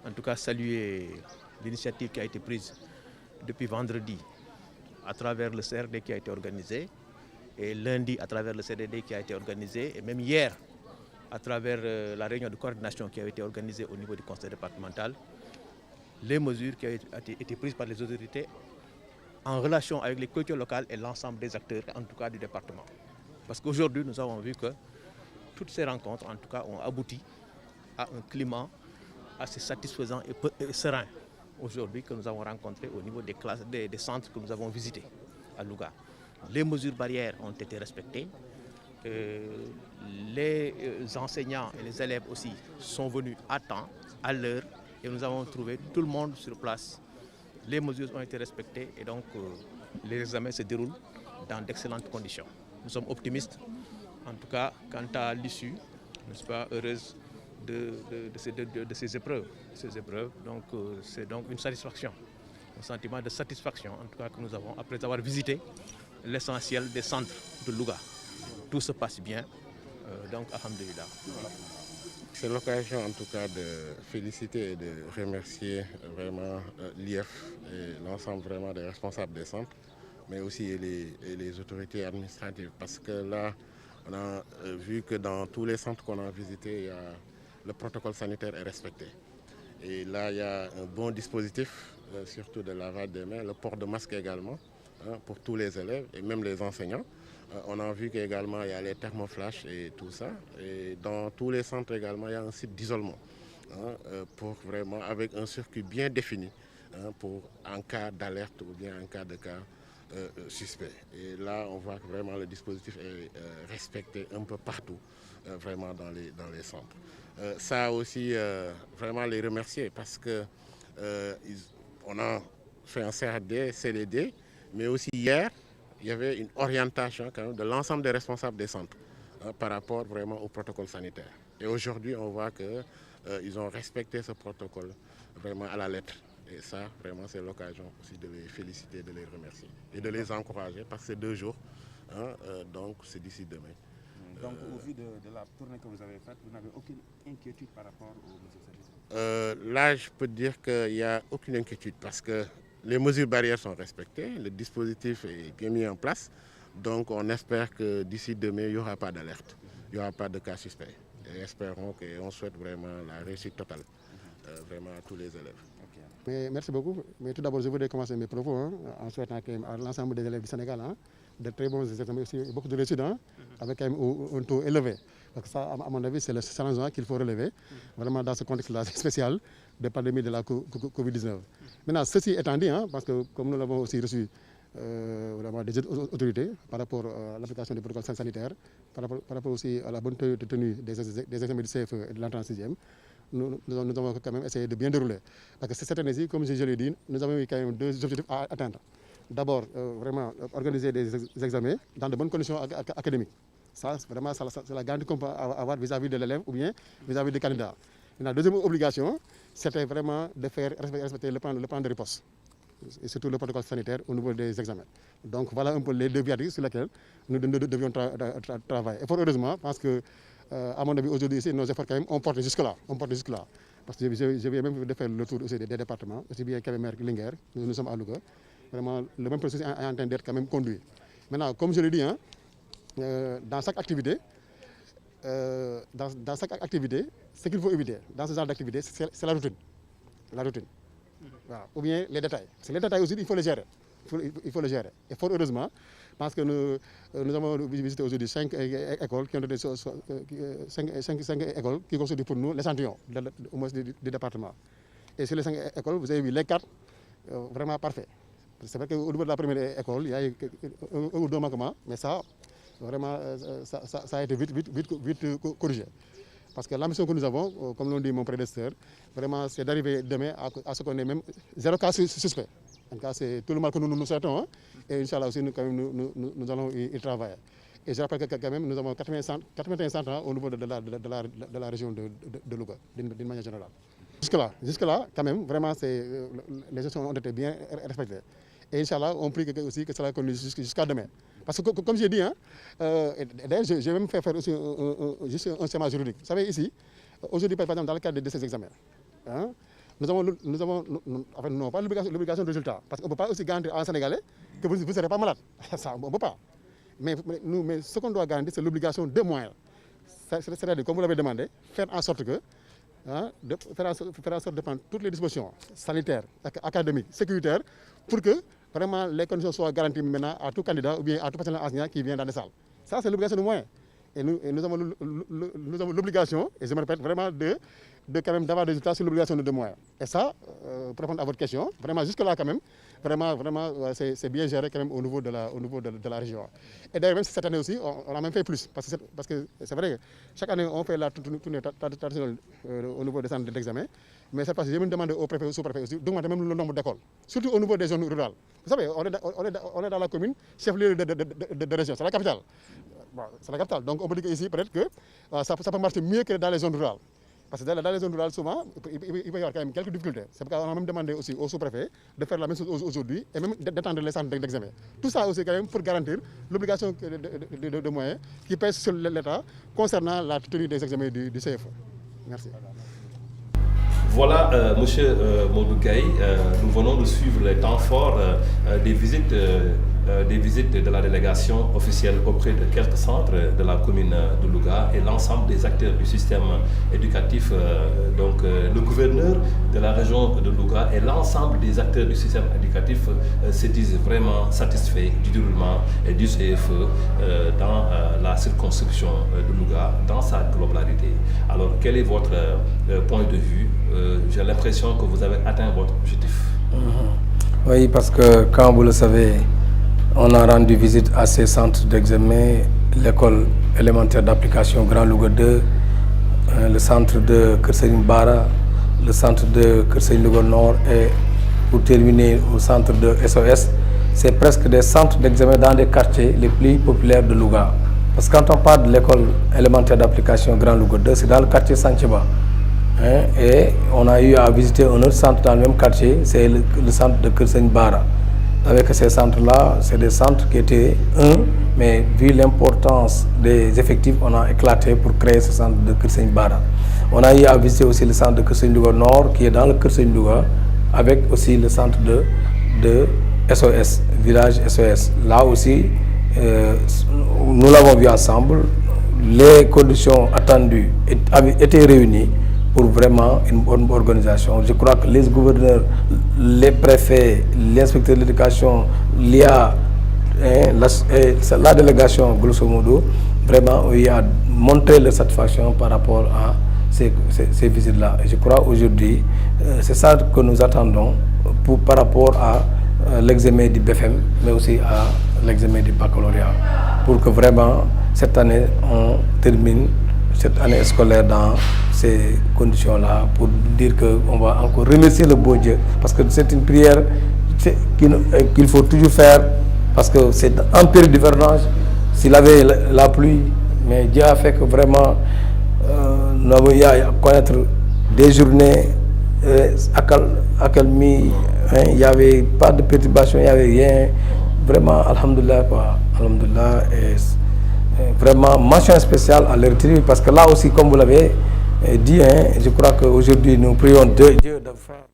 en tout cas saluer l'initiative qui a été prise depuis vendredi à travers le CRD qui a été organisé et lundi à travers le CDD qui a été organisé et même hier à travers la réunion de coordination qui a été organisée au niveau du conseil départemental, les mesures qui ont été prises par les autorités en relation avec les cultures locales et l'ensemble des acteurs, en tout cas du département. Parce qu'aujourd'hui, nous avons vu que toutes ces rencontres, en tout cas, ont abouti à un climat assez satisfaisant et serein aujourd'hui que nous avons rencontré au niveau des classes, des centres que nous avons visités à Louga. Les mesures barrières ont été respectées. Les enseignants et les élèves aussi sont venus à temps, à l'heure, et nous avons trouvé tout le monde sur place. Les mesures ont été respectées et donc les examens se déroulent dans d'excellentes conditions. Nous sommes optimistes, en tout cas, quant à l'issue, n'est-ce pas, heureuse de ces épreuves. Donc c'est donc une satisfaction, un sentiment de satisfaction, en tout cas, que nous avons après avoir visité l'essentiel des centres de Louga. Tout se passe bien, donc alhamdulillah. C'est l'occasion en tout cas de féliciter et de remercier vraiment l'IEF et l'ensemble vraiment des responsables des centres, mais aussi les autorités administratives. Parce que là, on a vu que dans tous les centres qu'on a visités, le protocole sanitaire est respecté. Et là, il y a un bon dispositif, surtout de lavage des mains, le port de masque également, pour tous les élèves et même les enseignants. On a vu qu'également il y a les thermoflash et tout ça. Et dans tous les centres également, il y a un site d'isolement pour vraiment avec un circuit bien défini pour en cas d'alerte ou bien en cas de cas suspect. Et là, on voit que vraiment le dispositif est respecté un peu partout, vraiment dans les centres. Ça aussi, vraiment les remercier parce que on a fait un CRD, CDD, mais aussi hier, il y avait une orientation quand même de l'ensemble des responsables des centres par rapport vraiment au protocole sanitaire. Et aujourd'hui, on voit qu'ils ont respecté ce protocole vraiment à la lettre. Et ça, vraiment, c'est l'occasion aussi de les féliciter, de les remercier et de les encourager parce que c'est 2 jours, donc c'est d'ici demain. Donc, au vu de la tournée que vous avez faite, vous n'avez aucune inquiétude par rapport aux mesures sanitaires? Là, je peux dire qu'il n'y a aucune inquiétude parce que les mesures barrières sont respectées, le dispositif est bien mis en place. Donc on espère que d'ici demain, il n'y aura pas d'alerte, il n'y aura pas de cas suspects. Et espérons qu'on souhaite vraiment la réussite totale vraiment à tous les élèves. Mais merci beaucoup. Mais tout d'abord, je voudrais commencer mes propos en souhaitant à l'ensemble des élèves du Sénégal de très bons examens, aussi beaucoup de réussite, avec un taux élevé. Donc ça, à mon avis, c'est le challenge qu'il faut relever, vraiment dans ce contexte-là spécial de pandémie de la Covid-19. Maintenant, ceci étant dit, parce que comme nous l'avons aussi reçu vraiment des autorités par rapport à l'application des protocoles sanitaires, par rapport aussi à la bonne tenue des examens du CFE et de l'entrée en 6e, nous avons quand même essayé de bien dérouler. Parce que cette année-ci, comme je l'ai dit, nous avons eu quand même 2 objectifs à atteindre. D'abord, vraiment organiser des examens dans de bonnes conditions académiques. Ça, vraiment, c'est la garantie qu'on peut avoir vis-à-vis de l'élève ou bien vis-à-vis des candidats. La deuxième obligation, c'était vraiment de faire respecter le plan de riposte et surtout le protocole sanitaire au niveau des examens. Donc voilà un peu les 2 viaducs sur lesquels nous devions travailler. Et fort heureusement, parce que, à mon avis, aujourd'hui, nos efforts quand même, on porte jusque-là. Parce que je viens même de faire le tour aussi des départements, aussi bien Kébémer que Linguère, nous sommes à Louga. Vraiment, le même processus est en train d'être quand même conduit. Maintenant, comme je l'ai dit, dans chaque activité, ce qu'il faut éviter dans ce genre d'activité, c'est la routine. Voilà. Ou bien les détails. C'est les détails aussi, il faut les gérer. il faut le gérer. Et fort heureusement, parce que nous avons visité aujourd'hui 5 écoles qui ont été 5 écoles qui constituent pour nous l'échantillon au moins du département. Et sur les 5 écoles, vous avez vu les 4 vraiment parfaits. C'est vrai qu'au niveau de la première école, il y a eu un ou deux manquements, mais ça, vraiment, ça a été vite corrigé. Parce que la mission que nous avons, comme l'ont dit mon prédécesseur, vraiment, c'est d'arriver demain à ce qu'on ait même 0 cas suspect. En tout cas, c'est tout le mal que nous souhaitons. Hein. Et Inch'Allah aussi, nous allons y travailler. Et je rappelle que quand même, nous avons 81 centres au niveau de la région de Louga, d'une manière générale. Jusque-là, quand même, vraiment, les gestions ont été bien respectées. Et Inch'Allah, on prie aussi que cela continue jusqu'à demain. Parce que, comme j'ai dit, hein, d'ailleurs, j'ai même fait faire aussi juste un schéma juridique. Vous savez, ici, aujourd'hui, par exemple, dans le cadre de ces examens, hein, nous n'avons pas l'obligation de résultat. Parce qu'on ne peut pas aussi garantir à un Sénégalais que vous ne serez pas malade. Ça, on ne peut pas. Mais ce qu'on doit garantir, c'est l'obligation de moyens. C'est-à-dire, comme vous l'avez demandé, faire en sorte que faire en sorte de prendre toutes les dispositions sanitaires, académiques, sécuritaires, pour que vraiment les conditions soient garanties maintenant à tout candidat ou bien à tout personnel enseignant qui vient dans les salles. Ça, c'est l'obligation de moyens. Et nous avons l'obligation, et je me répète, vraiment de quand même d'avoir des résultats sur l'obligation de moyens. Et ça, pour répondre à votre question, vraiment jusque-là quand même, vraiment c'est bien géré quand même au niveau de la région. Et d'ailleurs même cette année aussi, on a même fait plus, parce que c'est vrai que chaque année on fait la tournée traditionnelle au niveau des centres d'examen, mais cette fois-ci j'ai même demandé au préfet et au sous-préfet aussi d'augmenter même le nombre d'écoles, surtout au niveau des zones rurales. Vous savez, on est dans la commune, chef-lieu de région, c'est la capitale. Bon, c'est la capitale, donc on peut dire qu'ici peut-être que ça peut marcher mieux que dans les zones rurales. Parce que dans les zones rurales, souvent, il peut y avoir quand même quelques difficultés. C'est pourquoi on a même demandé aussi au sous-préfet de faire la même chose aujourd'hui et même d'étendre les centres d'examen. Tout ça aussi quand même pour garantir l'obligation de moyens qui pèse sur l'État concernant la tenue des examens du CFE. Merci. Voilà, monsieur Modou Gaye, nous venons de suivre les temps forts des visites de la délégation officielle auprès de quelques centres de la commune de Louga et l'ensemble des acteurs du système éducatif, donc le gouverneur de la région de Louga et l'ensemble des acteurs du système éducatif se disent vraiment satisfaits du déroulement du CFE dans la circonscription de Louga, dans sa globalité. Alors, quel est votre point de vue? J'ai l'impression que vous avez atteint votre objectif. Oui, parce que quand vous le savez, on a rendu visite à ces centres d'examen, l'école élémentaire d'application Grand Louga 2, le centre de Kerseline Bara, le centre de Kerseline Louga Nord et pour terminer au centre de SOS. C'est presque des centres d'examen dans des quartiers les plus populaires de Louga. Parce que quand on parle de l'école élémentaire d'application Grand Louga 2, c'est dans le quartier Santiba. Et on a eu à visiter un autre centre dans le même quartier, c'est le centre de Kerseline Bara. Avec ces centres-là, c'est des centres qui étaient mais vu l'importance des effectifs, on a éclaté pour créer ce centre de Kerseline Bara. On a eu à visiter aussi le centre de Kerseline Louga Nord, qui est dans le Kerseline Louga, avec aussi le centre de SOS, village SOS. Là aussi, nous l'avons vu ensemble, les conditions attendues étaient réunies pour vraiment une bonne organisation. Je crois que les gouverneurs, les préfets, l'inspecteur de l'éducation, l'IA, la délégation, grosso modo, vraiment, il a montré leur satisfaction par rapport à ces visites-là. Et je crois aujourd'hui, c'est ça que nous attendons par rapport à l'examen du BFM, mais aussi à l'examen du baccalauréat, pour que vraiment, cette année, on termine cette année scolaire dans ces conditions-là, pour dire qu'on va encore remercier le bon Dieu, parce que c'est une prière qu'il faut toujours faire, parce que c'est en période d'hivernage, s'il avait la pluie, mais Dieu a fait que vraiment, nous avons eu à connaître des journées accalmies, il n'y avait pas de perturbation, il n'y avait rien, vraiment, alhamdoulilah, quoi, alhamdoulilah, et vraiment mention spéciale à leur tribu, parce que là aussi, comme vous l'avez dit, je crois qu'aujourd'hui nous prions Dieu de faire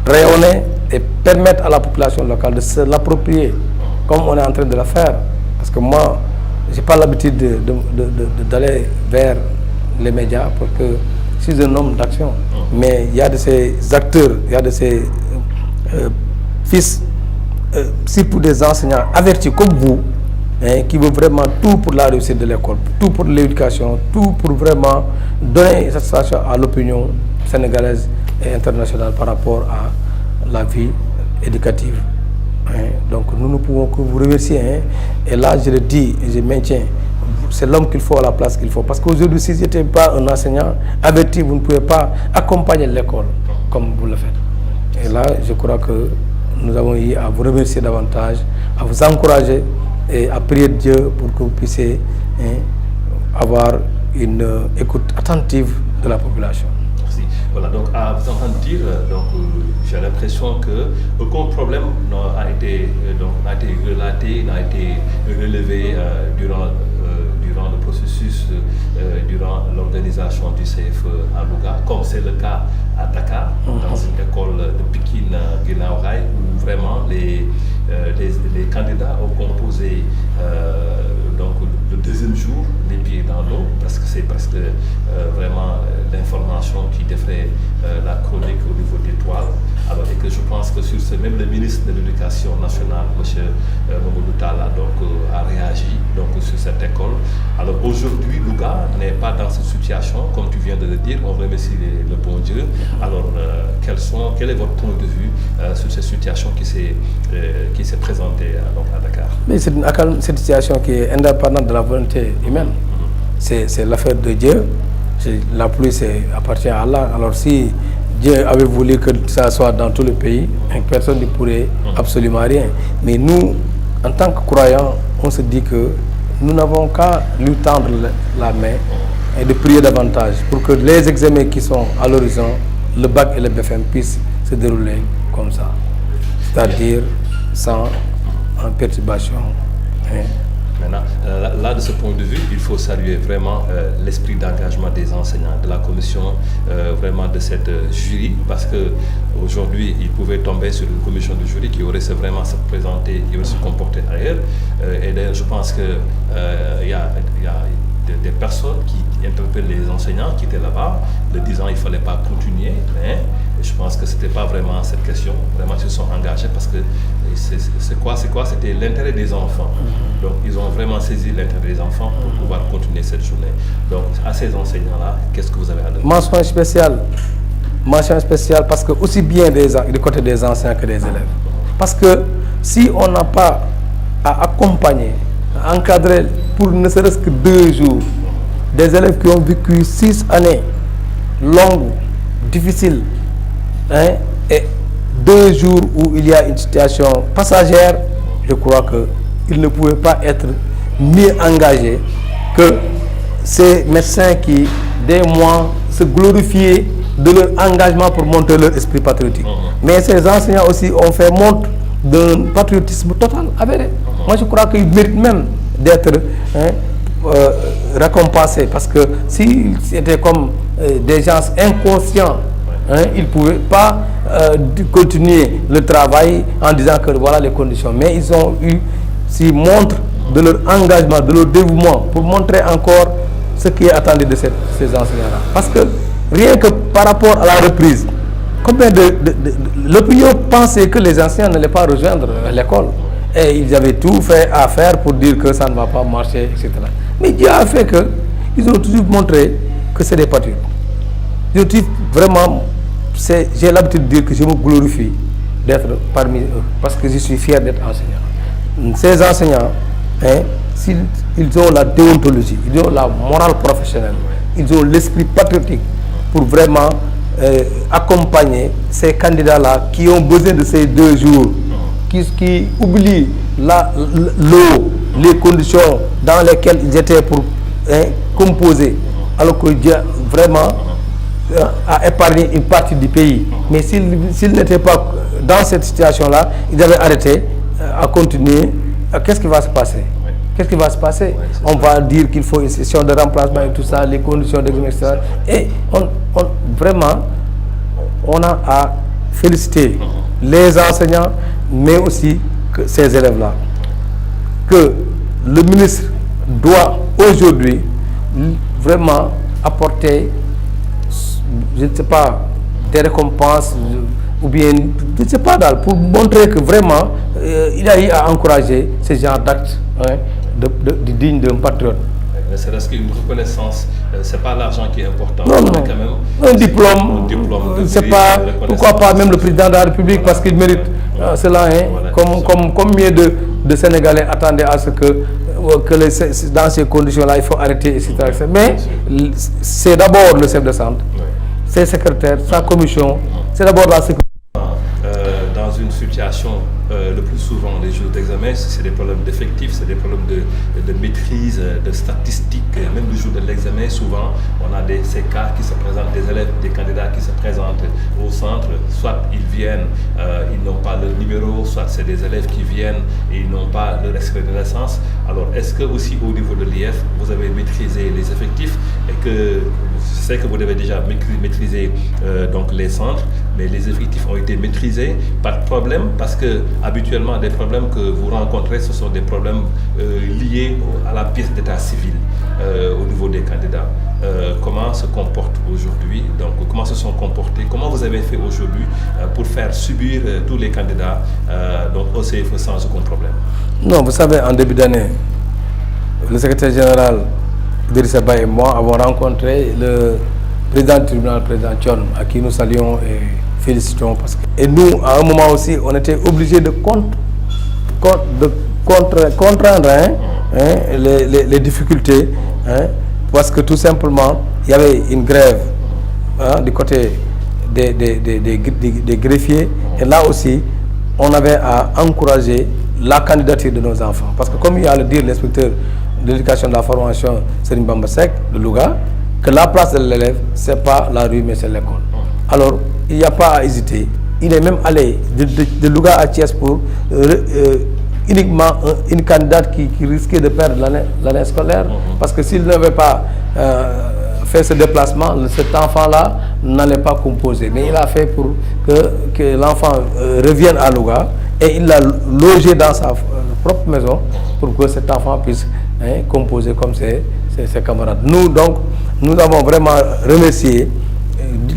rayonner et permettre à la population locale de se l'approprier comme on est en train de le faire. Parce que moi, je n'ai pas l'habitude d'aller vers les médias parce que je suis un homme d'action. Mais il y a de ces acteurs, il y a de ces fils surtout des enseignants avertis comme vous, qui veulent vraiment tout pour la réussite de l'école, tout pour l'éducation, tout pour vraiment donner satisfaction à l'opinion sénégalaise et internationale par rapport à la vie éducative. Donc nous ne pouvons que vous remercier. Et là, je le dis et je maintiens, c'est l'homme qu'il faut à la place qu'il faut. Parce qu'aujourd'hui, si je n'étais pas un enseignant averti, vous ne pouvez pas accompagner l'école comme vous le faites. Et là, je crois que nous avons eu à vous remercier davantage, à vous encourager et à prier Dieu pour que vous puissiez avoir une écoute attentive de la population. Merci. Voilà, donc à vous entendre dire, j'ai l'impression qu'aucun problème n'a été relaté, n'a été relevé durant le processus, durant l'organisation du CFE à Louga, comme c'est le cas à Dakar, dans une école de Pikine Guinaw Rail, où vraiment les candidats ont composé donc le deuxième jour les pieds dans l'eau, parce que c'est presque vraiment l'information qui défrait la chronique au niveau des toiles. Alors, et que je pense que sur ce, même le ministre de l'Éducation nationale, M. Mamadou Talla, a réagi sur cette école. Alors aujourd'hui, Louga n'est pas dans cette situation, comme tu viens de le dire, on remercie le bon Dieu. Alors, quel est votre point de vue sur cette situation qui s'est présentée à Dakar? Mais c'est une situation qui est indépendante de la volonté humaine. C'est l'affaire de Dieu. La pluie appartient à Allah. Alors si Dieu avait voulu que ça soit dans tout le pays, personne ne pourrait absolument rien. Mais nous, en tant que croyants, on se dit que nous n'avons qu'à lui tendre la main et de prier davantage pour que les examens qui sont à l'horizon, le bac et le BFM, puissent se dérouler comme ça. C'est-à-dire sans perturbation. Maintenant, là, de ce point de vue, il faut saluer vraiment l'esprit d'engagement des enseignants, de la commission, vraiment de cette jury, parce qu'aujourd'hui, ils pouvaient tomber sur une commission de jury qui aurait vraiment se présenter, qui aurait se comporter ailleurs. Et d'ailleurs, je pense qu'il y a des personnes qui interpellent les enseignants qui étaient là-bas, le disant qu'il ne fallait pas continuer, mais je pense que ce n'était pas vraiment cette question. Vraiment, ils se sont engagés parce que c'est quoi? C'était l'intérêt des enfants. Donc, ils ont vraiment saisi l'intérêt des enfants pour pouvoir continuer cette journée. Donc, à ces enseignants-là, qu'est-ce que vous avez à dire? Mention spéciale parce que aussi bien du côté des enseignants que des élèves. Parce que si on n'a pas à accompagner, à encadrer pour ne serait-ce que 2 jours, des élèves qui ont vécu 6 années longues, difficiles, et 2 jours où il y a une situation passagère, je crois qu'ils ne pouvaient pas être mieux engagés que ces médecins qui, des mois, se glorifiaient de leur engagement pour montrer leur esprit patriotique. Mais ces enseignants aussi ont fait montre d'un patriotisme total, avéré. Moi, je crois qu'ils méritent même d'être récompensés, parce que s'ils étaient comme des gens inconscients, ils ne pouvaient pas continuer le travail en disant que voilà les conditions. Mais ils ont eu ces montres de leur engagement, de leur dévouement, pour montrer encore ce qui est attendu de ces enseignants-là. Parce que rien que par rapport à la reprise, combien l'opinion pensait que les enseignants n'allaient pas rejoindre l'école. Et ils avaient tout fait à faire pour dire que ça ne va pas marcher, etc. Mais Dieu a fait qu'ils ont toujours montré que c'est des patriotes. Vraiment, j'ai l'habitude de dire que je me glorifie d'être parmi eux, parce que je suis fier d'être enseignant. Ces enseignants, ils ont la déontologie, ils ont la morale professionnelle, ils ont l'esprit patriotique pour vraiment accompagner ces candidats-là qui ont besoin de ces 2 jours, qui oublient l'eau, les conditions dans lesquelles ils étaient pour composer, alors que Dieu vraiment a épargné une partie du pays. Mais s'ils n'étaient pas dans cette situation-là, ils avaient arrêté à continuer. Qu'est-ce qui va se passer? Qu'est-ce qui va se passer? On va dire qu'il faut une session de remplacement et tout ça, les conditions d'examen, etc. Et vraiment, on a à féliciter les enseignants, mais aussi que ces élèves-là. Que le ministre doit aujourd'hui vraiment apporter, je ne sais pas, des récompenses, ou bien, je ne sais pas, pour montrer que vraiment, il a eu à encourager ce genre d'actes dignes d'un patriote. Mais c'est parce qu'une reconnaissance, ce n'est pas l'argent qui est important. Non, non. Quand même, un diplôme, c'est pas, pourquoi pas même le président de la République, parce qu'il mérite cela, comme combien de Sénégalais attendaient à ce que dans ces conditions-là, il faut arrêter, etc. Mais c'est d'abord le chef de centre, ses secrétaires, sa commission, c'est d'abord la sécurité. Dans une situation, le plus souvent, les jours d'examen, c'est des problèmes d'effectifs, c'est des problèmes de maîtrise, de statistiques. Même le jour de l'examen, souvent, on a ces cas qui se présentent, des élèves, des candidats qui se présentent au centre. Soit ils viennent, ils n'ont pas leur numéro, soit c'est des élèves qui viennent et ils n'ont pas leur extrait de naissance. Alors, est-ce que aussi au niveau de l'IEF, vous avez maîtrisé les effectifs et que je sais que vous devez déjà maîtriser donc les centres, mais les effectifs ont été maîtrisés, pas de problème, parce que habituellement des problèmes que vous rencontrez, ce sont des problèmes liés à la pièce d'état civil au niveau des candidats. Comment se comportent aujourd'hui, donc comment se sont comportés, comment vous avez fait aujourd'hui pour faire subir tous les candidats donc au CFE sans aucun problème? Non, vous savez, en début d'année, le secrétaire général Idrissa Ba et moi avons rencontré le président du tribunal, le président Thion, à qui nous saluons et félicitons. Et nous, à un moment aussi, on était obligés de contraindre les difficultés, parce que tout simplement, il y avait une grève du côté des greffiers. Et là aussi, on avait à encourager la candidature de nos enfants. Parce que comme il y a à le dire l'inspecteur de l'éducation de la formation, Serigne Bamba Seck, de Louga, que la place de l'élève, ce n'est pas la rue, mais c'est l'école. Alors, il n'y a pas à hésiter. Il est même allé de Louga à Thiès pour uniquement une candidate qui risquait de perdre l'année scolaire. Parce que s'il n'avait pas fait ce déplacement, cet enfant-là n'allait pas composer. Mais il a fait pour que l'enfant revienne à Louga et il l'a logé dans sa propre maison pour que cet enfant puisse composer comme ses camarades. Nous, donc, nous avons vraiment remercié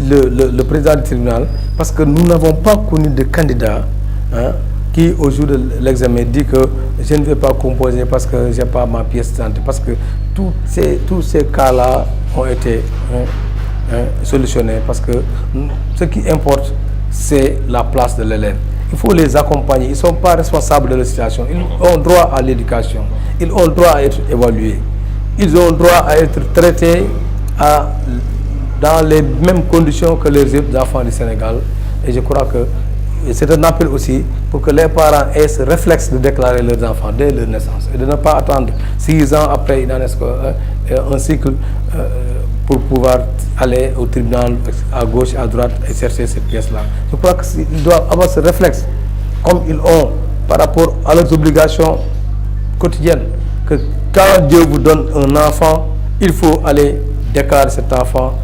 le président du tribunal parce que nous n'avons pas connu de candidat qui, au jour de l'examen, dit que je ne vais pas composer parce que je n'ai pas ma pièce de santé. Parce que tous ces cas-là ont été solutionnés. Parce que ce qui importe, c'est la place de l'élève. Il faut les accompagner. Ils ne sont pas responsables de la situation. Ils ont droit à l'éducation. Ils ont droit à être évalués. Ils ont droit à être traités dans les mêmes conditions que les autres enfants du Sénégal. Et je crois que c'est un appel aussi pour que les parents aient ce réflexe de déclarer leurs enfants dès leur naissance et de ne pas attendre 6 ans après un cycle pour pouvoir aller au tribunal à gauche, à droite et chercher cette pièce-là. Je crois qu'ils doivent avoir ce réflexe, comme ils ont par rapport à leurs obligations quotidiennes, que quand Dieu vous donne un enfant, il faut aller déclarer cet enfant.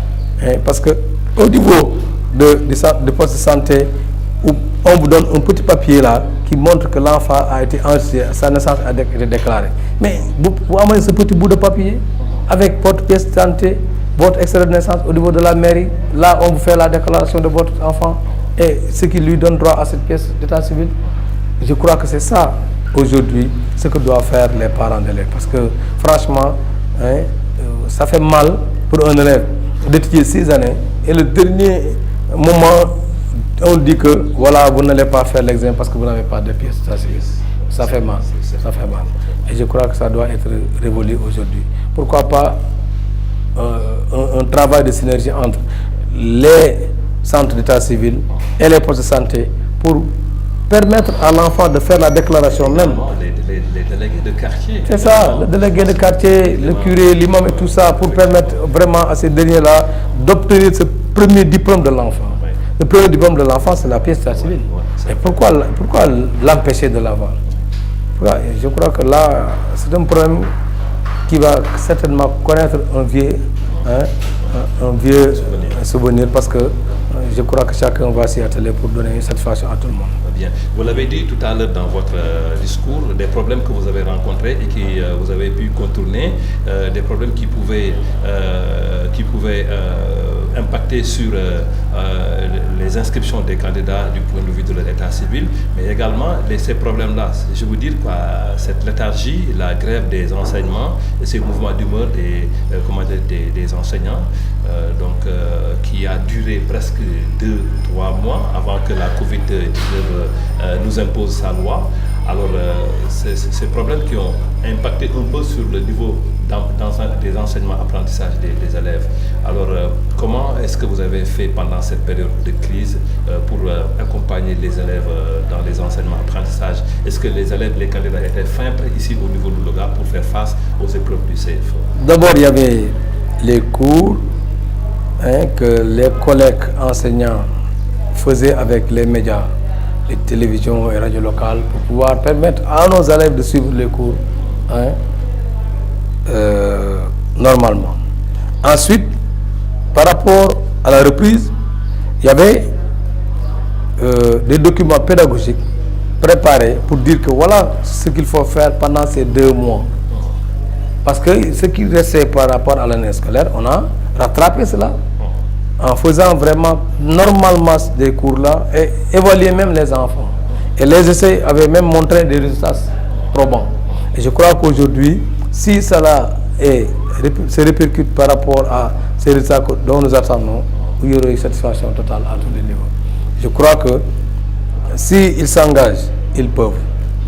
Parce que au niveau de poste de santé, on vous donne un petit papier là qui montre que l'enfant a été enregistré, sa naissance a été déclarée. Mais vous amenez ce petit bout de papier avec votre pièce de santé, votre extrait de naissance au niveau de la mairie. Là, on vous fait la déclaration de votre enfant et ce qui lui donne droit à cette pièce d'état civil. Je crois que c'est ça, aujourd'hui, ce que doivent faire les parents d'élèves. Parce que, franchement, ça fait mal pour un élève d'étudier 6 années et le dernier moment, on dit que voilà, vous n'allez pas faire l'examen parce que vous n'avez pas de pièce. Ça fait mal. Ça fait mal. Et je crois que ça doit être révolu aujourd'hui. Pourquoi pas un travail de synergie entre les centres d'état civil et les postes de santé pour permettre à l'enfant de faire la déclaration même. Les délégués de quartier. C'est ça, le délégué de quartier, le curé, l'imam et tout ça, pour permettre vraiment à ces derniers-là d'obtenir ce premier diplôme de l'enfant. Le premier diplôme de l'enfant, c'est la pièce d'état civil. Et pourquoi l'empêcher de l'avoir? Je crois que là, c'est un problème qui va certainement connaître un vieux souvenir parce que je crois que chacun va s'y atteler pour donner une satisfaction à tout le monde. Bien. Vous l'avez dit tout à l'heure dans votre discours, des problèmes que vous avez rencontrés et qui vous avez pu contourner, des problèmes qui pouvaient impacter sur les inscriptions des candidats du point de vue de leur état civil, mais également ces problèmes-là. Je veux dire quoi, cette léthargie, la grève des enseignements et ces mouvements d'humeur des enseignants, qui a duré presque 2-3 mois avant que la Covid-19 nous impose sa loi. Alors, ces problèmes qui ont impacté un peu sur le niveau des enseignements-apprentissages des élèves. Alors, comment est-ce que vous avez fait pendant cette période de crise pour accompagner les élèves dans les enseignements-apprentissages? Est-ce que les élèves, les candidats étaient fins ici au niveau de Louga pour faire face aux épreuves du CFE? D'abord, il y avait les cours que les collègues enseignants faisaient avec les médias, les télévisions et radios locales pour pouvoir permettre à nos élèves de suivre les cours normalement. Ensuite, par rapport à la reprise, il y avait des documents pédagogiques préparés pour dire que voilà ce qu'il faut faire pendant ces 2 mois. Parce que ce qui restait par rapport à l'année scolaire, on a rattrapé cela en faisant vraiment normalement des cours-là et évaluer même les enfants. Et les essais avaient même montré des résultats probants. Et je crois qu'aujourd'hui, si cela se répercute par rapport à ces résultats dont nous attendons, il y aura une satisfaction totale à tous les niveaux. Je crois que s'ils s'engagent, ils peuvent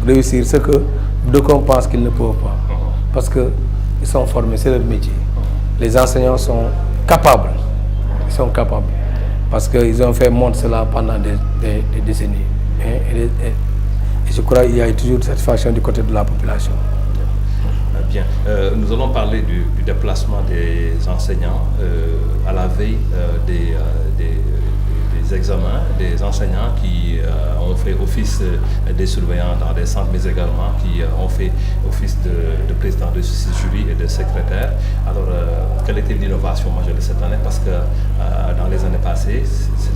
réussir ce que d'aucuns pensent qu'ils ne peuvent pas. Parce qu'ils sont formés, c'est leur métier. Les enseignants sont capables. Ils sont capables. Parce qu'ils ont fait montre cela pendant des décennies. Et je crois qu'il y a toujours une satisfaction du côté de la population. Bien. Nous allons parler du déplacement des enseignants à la veille des examens, des enseignants qui ont fait office des surveillants dans des centres, mais également qui ont fait office de président de jury et de secrétaire. Alors, quelle était l'innovation majeure de cette année? Parce que dans les années passées,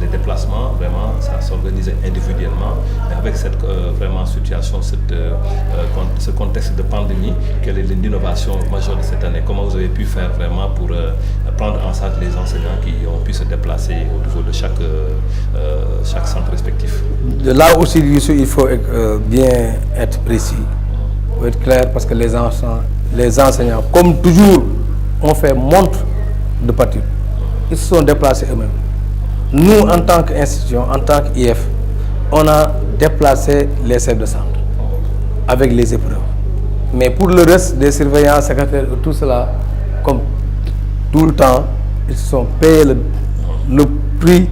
les déplacements, vraiment, ça s'organisait individuellement. Mais avec cette vraiment situation, ce contexte de pandémie, quelle est l'innovation majeure de cette année? Comment vous avez pu faire vraiment pour prendre en charge les enseignants qui ont pu se déplacer au niveau de chaque centre respectif? Là aussi, il faut bien être précis, il faut être clair, parce que les enseignants, comme toujours, ont fait montre de partir. Ils se sont déplacés eux-mêmes. Nous, en tant qu'institution, en tant qu'IF, on a déplacé les chefs de centre avec les épreuves. Mais pour le reste des surveillants, secrétaires, tout cela, comme tout le temps, ils se sont payés le prix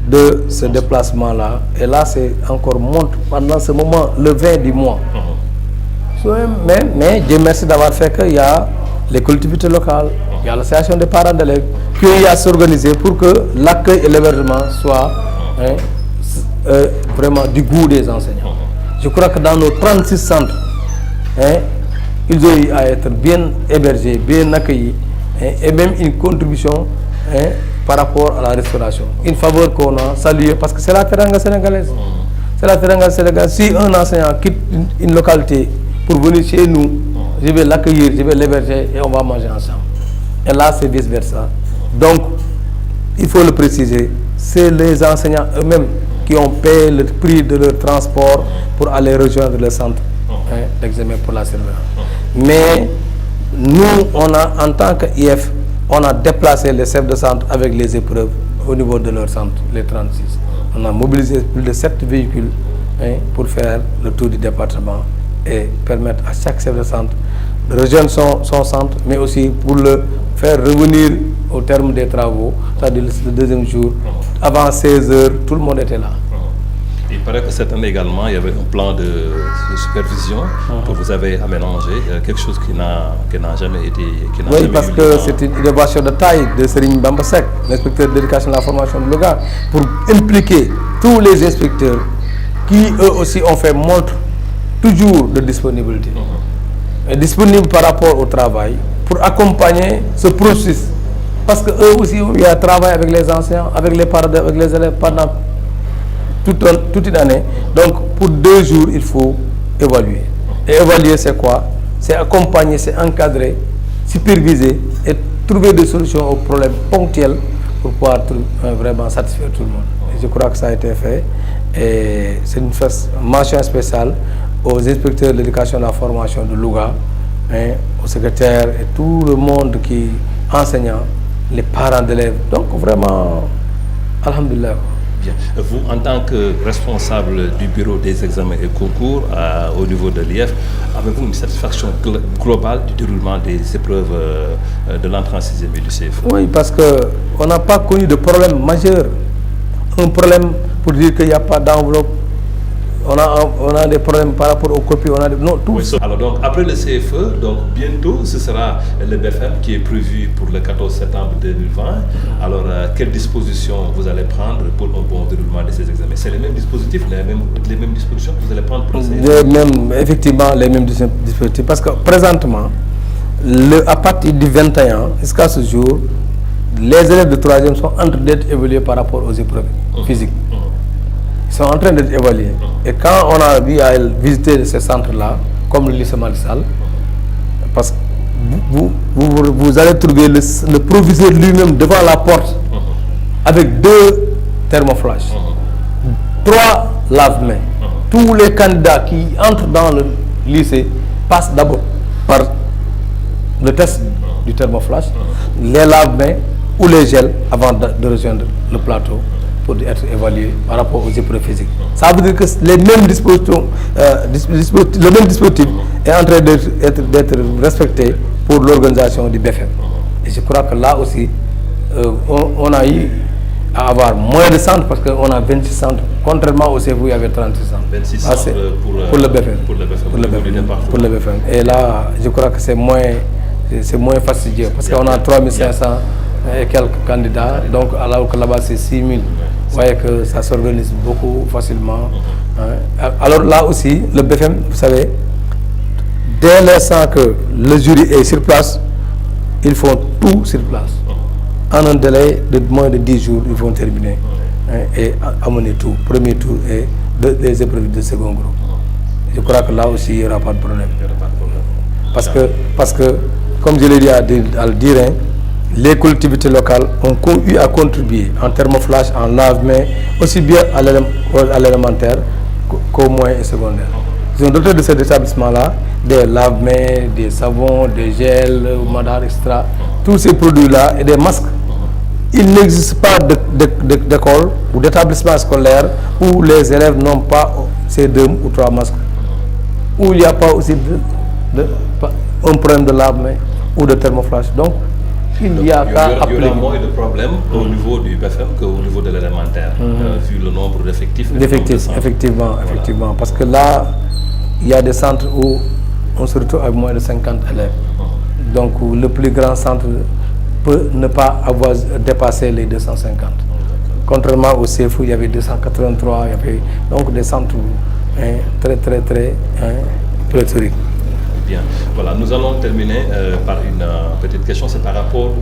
de ce déplacement-là. Et là, c'est encore montre pendant ce moment, le 20 du mois. Mais Dieu merci d'avoir fait qu'il y a les collectivités locales, il y a l'association des parents d'élèves qui a s'organisé pour que l'accueil et l'hébergement soient vraiment du goût des enseignants. Je crois que dans nos 36 centres, ils ont eu à être bien hébergés, bien accueillis, et même une contribution par rapport à la restauration. Une faveur qu'on a saluée parce que c'est la teranga sénégalaise. C'est la teranga sénégalaise. Si un enseignant quitte une localité pour venir chez nous, je vais l'accueillir, je vais l'héberger et on va manger ensemble. Et là, c'est vice-versa. Donc, il faut le préciser, c'est les enseignants eux-mêmes qui ont payé le prix de leur transport pour aller rejoindre le centre d'examen pour la surveillance. Mais nous, on a, en tant qu'IF, on a déplacé les chefs de centre avec les épreuves au niveau de leur centre, les 36. On a mobilisé plus de 7 véhicules pour faire le tour du département et permettre à chaque chef de centre de rejoindre son centre, mais aussi pour le faire revenir au terme des travaux, c'est-à-dire le deuxième jour, avant 16 h, tout le monde était là. Il paraît que cette année également, il y avait un plan de supervision que vous avez aménagé, quelque chose qui n'a jamais été... Oui, parce que c'est une innovation de taille de Serigne Bamba Seck, l'inspecteur de l'éducation et de la formation de Louga, pour impliquer tous les inspecteurs qui, eux aussi, ont fait montre toujours de disponibilité. Et disponible par rapport au travail, pour accompagner ce processus. Parce qu'eux aussi, il y a un travail avec les enseignants, avec les parents, avec les élèves pendant toute une année. Donc, pour 2 jours, il faut évaluer. Et évaluer, c'est quoi? C'est accompagner, c'est encadrer, superviser et trouver des solutions aux problèmes ponctuels pour pouvoir vraiment satisfaire tout le monde. Je crois que ça a été fait. Et c'est une mention spéciale aux inspecteurs de l'éducation et de la formation de Louga, aux secrétaires et tout le monde qui enseignant, les parents d'élèves. Donc vraiment, alhamdulillah. Bien. Vous, en tant que responsable du bureau des examens et concours au niveau de l'IEF, avez-vous une satisfaction globale du déroulement des épreuves de l'entrée en 6e et du CFE? Oui, parce qu'on n'a pas connu de problème majeur. Un problème pour dire qu'il n'y a pas d'enveloppe. On a des problèmes par rapport aux copies. Non, tout. Oui, alors donc, après le CFE, donc bientôt, ce sera le BFM qui est prévu pour le 14 septembre 2020. Alors, quelles dispositions vous allez prendre pour un bon déroulement de ces examens? C'est les mêmes dispositifs, les mêmes dispositions que vous allez prendre pour le CFE? Effectivement, les mêmes dispositifs. Parce que présentement, à partir du 21 jusqu'à ce jour, les élèves de 3e sont en train d'être évalués par rapport aux épreuves physiques. Ils sont en train d'être évalués. Et quand on a vu à visiter ces centres-là, comme le lycée Marisal, parce que vous allez trouver le proviseur lui-même devant la porte avec 2 thermoflash, 3 lave-mains. Tous les candidats qui entrent dans le lycée passent d'abord par le test du thermoflash, les lave-mains ou les gels avant de rejoindre le plateau pour être évalué par rapport aux épreuves physiques. Ça veut dire que les mêmes le même dispositif est en train d'être respecté pour l'organisation du BFM. Et je crois que là aussi, on a eu à avoir moins de centres parce qu'on a 26 centres, contrairement au CFU, il y avait 36 centres. 26 centres pour le BFM. Pour le BFM. Et là, je crois que c'est moins fastidieux parce qu'on a 3500 et quelques candidats, donc alors que là-bas c'est 6000. Vous voyez que ça s'organise beaucoup facilement. Alors là aussi, le BFM, vous savez, dès l'instant que le jury est sur place, ils font tout sur place. En un délai de moins de 10 jours, ils vont terminer et amener tout, premier tour et les épreuves de second groupe. Je crois que là aussi, il n'y aura pas de problème. Parce que comme je l'ai dit à le dire, les collectivités locales ont eu à contribuer en thermoflash, en lave-mains, aussi bien à l'élémentaire qu'au moyen et secondaire. Ils ont doté de cet établissement-là des lave-mains, des savons, des gels, madar, etc. Tous ces produits-là et des masques. Il n'existe pas d'école ou d'établissement scolaire où les élèves n'ont pas ces 2 ou 3 masques. Où il n'y a pas aussi un problème de lave-mains ou de thermoflash. Donc, il y aura moins de problèmes au niveau du BFM qu'au niveau de l'élémentaire, vu le nombre d'effectifs. Effectivement. Parce que là, il y a des centres où on se retrouve avec moins de 50 élèves. Donc, le plus grand centre peut ne pas avoir dépassé les 250. Contrairement au CFU, il y avait 283, il y avait donc des centres très pléthoriques. Bien. Voilà, nous allons terminer par une petite question, c'est par rapport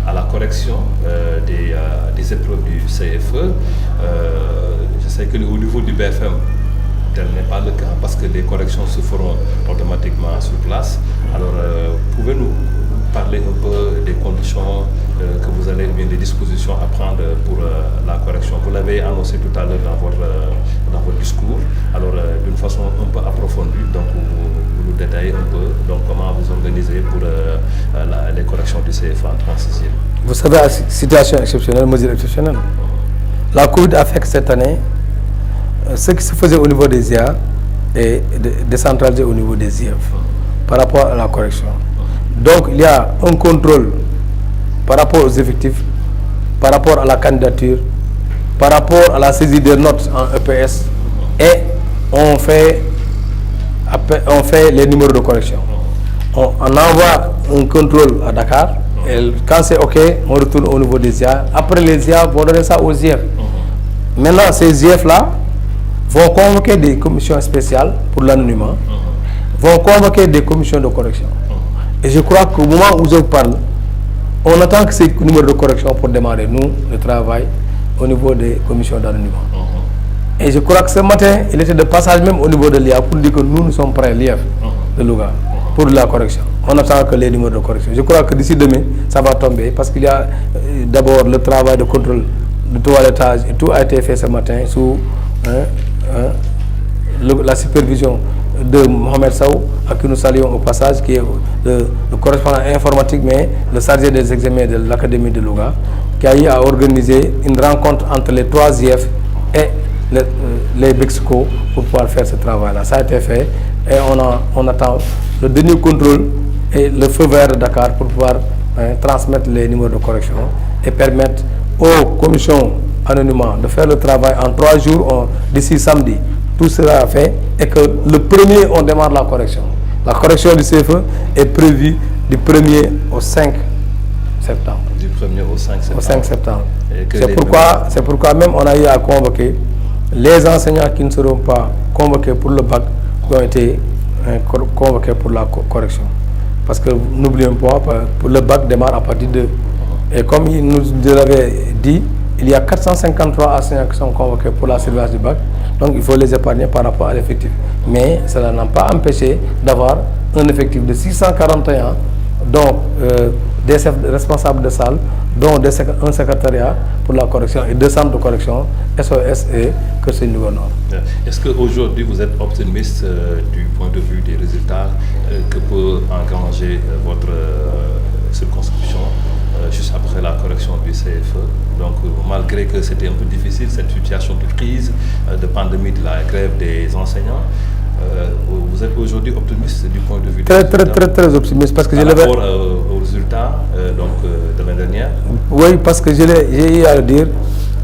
à la correction des épreuves du CFE. Je sais qu'au niveau du BFM, tel n'est pas le cas parce que les corrections se feront automatiquement sur place. Alors, pouvez-nous parler un peu des conditions que vous allez, bien des dispositions à prendre pour la correction? Vous l'avez annoncé tout à l'heure dans votre discours. Alors, d'une façon un peu approfondie, donc vous nous détaillez un peu donc, comment vous organisez pour les corrections du CFA en 36e. Vous savez, la situation exceptionnelle, mesure exceptionnelle. La Covid affecte cette année ce qui se faisait au niveau des IA est décentralisé au niveau des IEF par rapport à la correction. Donc il y a un contrôle par rapport aux effectifs, par rapport à la candidature, par rapport à la saisie des notes en EPS et on fait les numéros de correction. On envoie un contrôle à Dakar et quand c'est OK, on retourne au niveau des IA. Après les IA vont donner ça aux IEF. Maintenant ces IEF-là vont convoquer des commissions spéciales pour l'anonymat, vont convoquer des commissions de correction. Et je crois qu'au moment où je vous parle, on attend que ces numéros de correction pour démarrer, nous, le travail au niveau des commissions d'anonymat. Et je crois que ce matin, il était de passage même au niveau de l'IA pour dire que nous sommes prêts, l'IEF de Louga, pour la correction. On attend que les numéros de correction. Je crois que d'ici demain, ça va tomber parce qu'il y a d'abord le travail de contrôle de toilettage, et tout a été fait ce matin sous la supervision de Mohamed Sow, à qui nous saluons au passage, qui est le correspondant informatique, mais le chargé des examens de l'Académie de Louga, qui a eu à organiser une rencontre entre les 3 IF et les Bexco pour pouvoir faire ce travail-là. Ça a été fait et on attend le dernier contrôle et le feu vert de Dakar pour pouvoir transmettre les numéros de correction et permettre aux commissions anonymement de faire le travail en 3 jours d'ici samedi. Tout sera fait et que le premier, on démarre la correction. La correction du CFE est prévue du 1er au 5 septembre. Du 1er au 5 septembre. Au 5 septembre. C'est pourquoi même on a eu à convoquer les enseignants qui ne seront pas convoqués pour le bac, qui ont été convoqués pour la correction. Parce que n'oublions pas, le bac démarre à partir de... Et comme il nous l'avait dit, il y a 453 enseignants qui sont convoqués pour la surveillance du bac. Donc il faut les épargner par rapport à l'effectif. Mais cela n'a pas empêché d'avoir un effectif de 641, dont des responsables de salle, dont un secrétariat pour la correction et 2 centres de correction, SOS et Kersen Louga Nord. Est-ce qu'aujourd'hui vous êtes optimiste du point de vue des résultats que peut engranger votre circonscription juste après la correction du CFE? Donc malgré que c'était un peu difficile, cette situation de crise, de pandémie, de la grève des enseignants, vous êtes aujourd'hui optimiste du point de vue très optimiste parce que par rapport aux résultats de l'année dernière? Oui, parce que j'ai eu à dire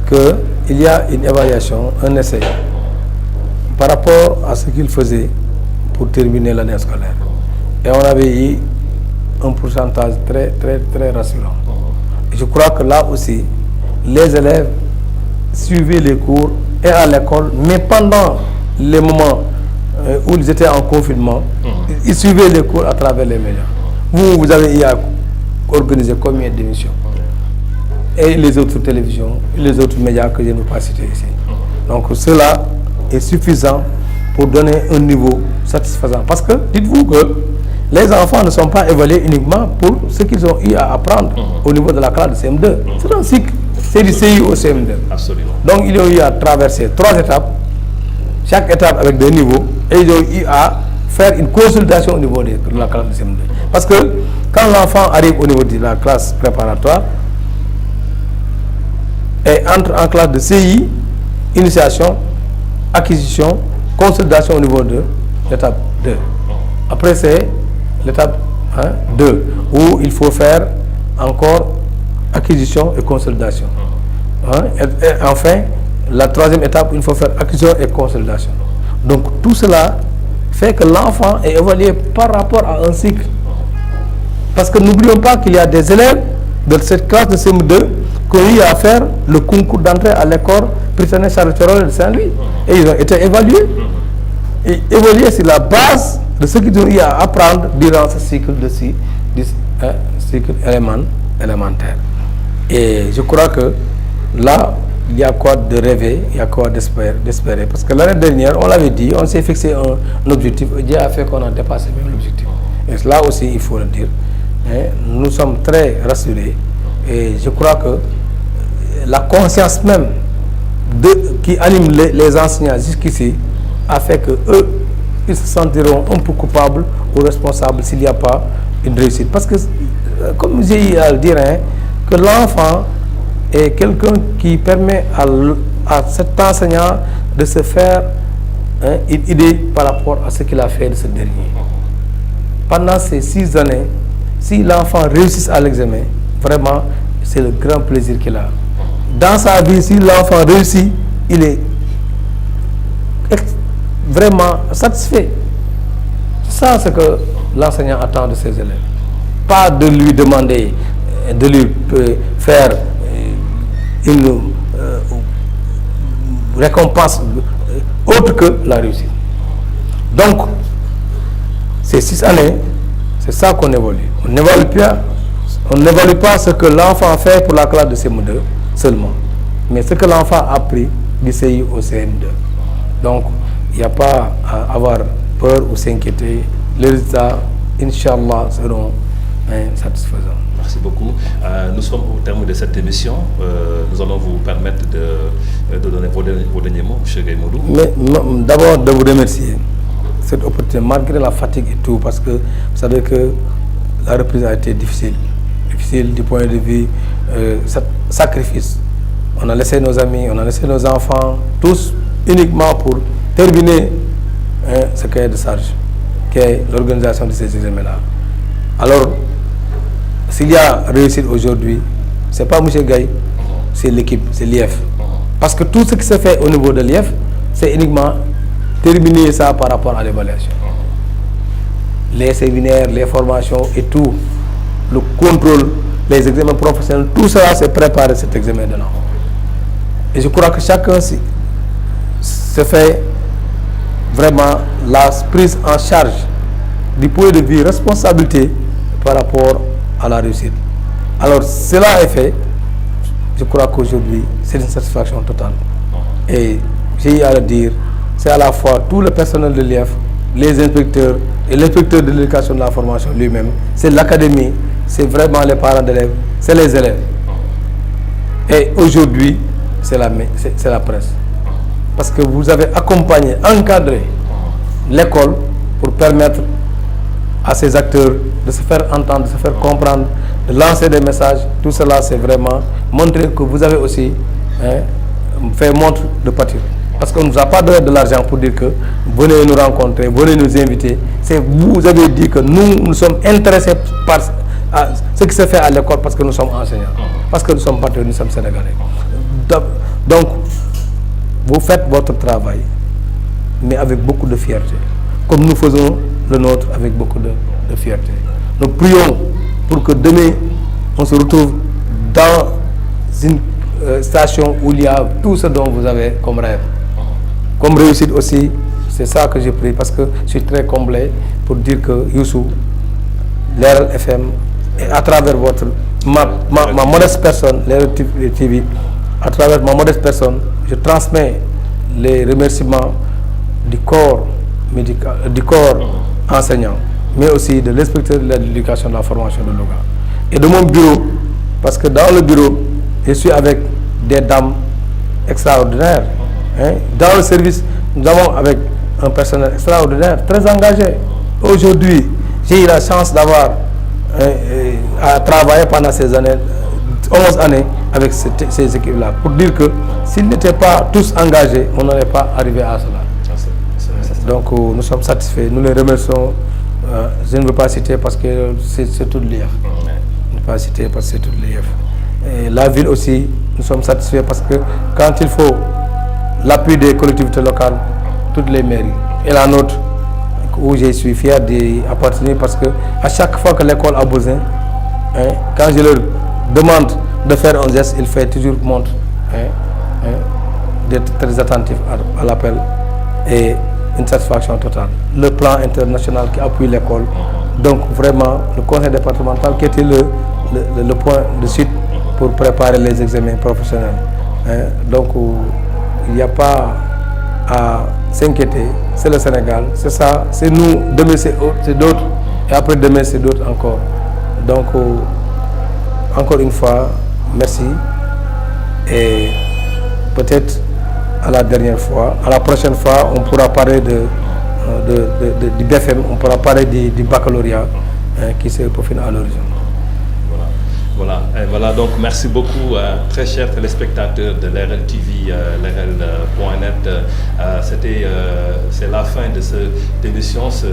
qu'il y a une évaluation, un essai par rapport à ce qu'il faisait pour terminer l'année scolaire. Et on avait eu un pourcentage très rassurant. Et je crois que là aussi, les élèves suivaient les cours et à l'école, mais pendant les moments où ils étaient en confinement, ils suivaient les cours à travers les médias. Vous avez eu à organiser combien d'émissions? Et les autres télévisions, les autres médias que je ne vais pas citer ici. Donc cela est suffisant pour donner un niveau satisfaisant. Parce que, dites-vous que les enfants ne sont pas évalués uniquement pour ce qu'ils ont eu à apprendre au niveau de la classe de CM2. C'est un cycle, c'est du CI au CM2. Absolument. Donc ils ont eu à traverser 3 étapes, chaque étape avec 2 niveaux, et ils ont eu à faire une consultation au niveau de la classe de CM2. Parce que quand l'enfant arrive au niveau de la classe préparatoire et entre en classe de CI, initiation, acquisition, consolidation au niveau de l'étape 2. Après c'est l'étape 2 où il faut faire encore acquisition et consolidation. Et enfin, la 3e étape, il faut faire acquisition et consolidation. Donc tout cela fait que l'enfant est évalué par rapport à un cycle. Parce que n'oublions pas qu'il y a des élèves de cette classe de CM2 qui ont eu à faire le concours d'entrée à l'école Britannique Charles de Saint-Louis. Et ils ont été évalués. Et évalués sur la base de ce qu'ils ont eu à apprendre durant ce cycle de cycle élémentaire. Et je crois que là, il y a quoi de rêver, il y a quoi d'espérer. Parce que l'année dernière, on l'avait dit, on s'est fixé un objectif, et Dieu a fait qu'on a dépassé même l'objectif. Et là aussi, il faut le dire, nous sommes très rassurés. Et je crois que la conscience même qui anime les enseignants jusqu'ici a fait que eux, ils se sentiront un peu coupables ou responsables s'il n'y a pas une réussite. Parce que, comme j'ai eu à le dire, que l'enfant est quelqu'un qui permet à cet enseignant de se faire une idée par rapport à ce qu'il a fait de ce dernier. Pendant ces 6 années, si l'enfant réussit à l'examen, vraiment, c'est le grand plaisir qu'il a. Dans sa vie, si l'enfant réussit, il est vraiment satisfait. C'est ça ce que l'enseignant attend de ses élèves. Pas de lui demander, de lui faire une récompense autre que la réussite. Donc, ces 6 années, c'est ça qu'on évalue. On n'évalue pas ce que l'enfant fait pour la classe de CM2 seulement, mais ce que l'enfant a appris du CI au CM2. Donc, il n'y a pas à avoir peur ou s'inquiéter. Les résultats, Inch'Allah, seront satisfaisants. Merci beaucoup. Nous sommes au terme de cette émission. Nous allons vous permettre de donner vos derniers mots, M. Gaïmoudou. Mais d'abord, de vous remercier cette opportunité, malgré la fatigue et tout, parce que vous savez que la reprise a été difficile. Difficile du point de vue sacrifice. On a laissé nos amis, on a laissé nos enfants, tous uniquement pour terminer ce cahier de charge, qui est l'organisation de ces examens-là. Alors, s'il y a réussite aujourd'hui, ce n'est pas M. Gaye, c'est l'équipe, c'est l'IEF. Parce que tout ce qui se fait au niveau de l'IEF, c'est uniquement terminer ça par rapport à l'évaluation. Les séminaires, les formations et tout, le contrôle, les examens professionnels, tout ça, c'est préparer cet examen de l'an. Et je crois que chacun se fait vraiment la prise en charge du point de vue responsabilité par rapport à la réussite. Alors cela est fait, je crois qu'aujourd'hui c'est une satisfaction totale. Et j'ai à le dire, c'est à la fois tout le personnel de l'IEF, les inspecteurs et l'inspecteur de l'éducation de la formation lui-même, c'est l'académie, c'est vraiment les parents d'élèves, c'est les élèves. Et aujourd'hui, c'est la presse. Parce que vous avez accompagné, encadré l'école pour permettre à ces acteurs de se faire entendre, de se faire comprendre, de lancer des messages. Tout cela, c'est vraiment montrer que vous avez aussi fait montre de pâture. Parce qu'on ne nous a pas donné de l'argent pour dire que venez nous rencontrer, venez nous inviter. C'est vous avez dit que nous sommes intéressés par ce qui se fait à l'école parce que nous sommes enseignants, parce que nous sommes patriotes, nous sommes sénégalais. Donc, vous faites votre travail, mais avec beaucoup de fierté, comme nous faisons le nôtre avec beaucoup de fierté. Nous prions pour que demain, on se retrouve dans une station où il y a tout ce dont vous avez comme rêve. Comme réussite aussi, c'est ça que j'ai pris, parce que je suis très comblé pour dire que Youssou, Leral FM, et à travers ma modeste personne, Leral TV, à travers ma modeste personne, je transmets les remerciements du corps médical, du corps enseignant, mais aussi de l'inspecteur de l'éducation de la formation de Louga. Et de mon bureau, parce que dans le bureau, je suis avec des dames extraordinaires. Dans le service, nous avons avec un personnel extraordinaire, très engagé. Aujourd'hui, j'ai eu la chance d'avoir à travailler pendant ces années, 11 années, avec ces équipes-là, pour dire que s'ils n'étaient pas tous engagés, on n'aurait pas arrivé à cela. Donc nous sommes satisfaits, nous les remercions. Je ne veux pas citer parce que c'est tout l'IEF. Je ne veux pas citer parce que c'est tout l'IEF. Et la ville aussi, nous sommes satisfaits parce que quand il faut l'appui des collectivités locales, toutes les mairies, et la nôtre, où je suis fier d'y appartenir parce que à chaque fois que l'école a besoin, quand je leur demande de faire un geste, ils font toujours montre d'être très attentif à l'appel et une satisfaction totale. Le plan international qui appuie l'école, donc vraiment le conseil départemental qui était le point de suite pour préparer les examens professionnels. Donc il n'y a pas à s'inquiéter, c'est le Sénégal, c'est ça, c'est nous, demain c'est d'autres, et après demain c'est d'autres encore. Donc encore une fois, merci, et peut-être à la dernière fois, à la prochaine fois, on pourra parler du BFM, on pourra parler du baccalauréat qui se profile à l'horizon. Voilà, donc merci beaucoup, très chers téléspectateurs de Leral TV, Leral.net. C'est la fin de cette émission, ce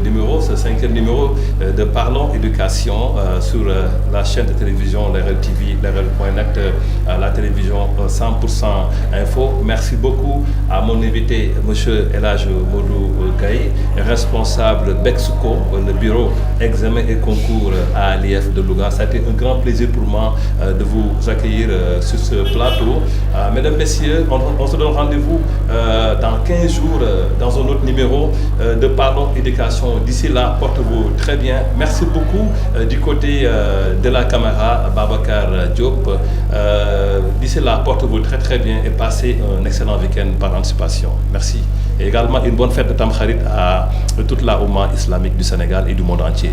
numéro, ce 5e numéro de Parlons Éducation sur la chaîne de télévision Leral TV, Leral.net, la télévision 100% Info. Merci beaucoup à mon invité, M. Elhadji Modou Gaye, responsable BECSUCO, le bureau examen et concours à l'IEF de Louga. Ça a été un grand plaisir pour moi de vous accueillir sur ce plateau. Mesdames, Messieurs, on se donne rendez-vous dans 15 jours dans un autre numéro de Parlons Éducation. D'ici là, portez-vous très bien. Merci beaucoup du côté de la caméra, Babacar Diop. D'ici là, portez-vous très très bien et passez un excellent week-end par anticipation. Merci. Et également une bonne fête de Tamkharit à toute la Oumma islamique du Sénégal et du monde entier.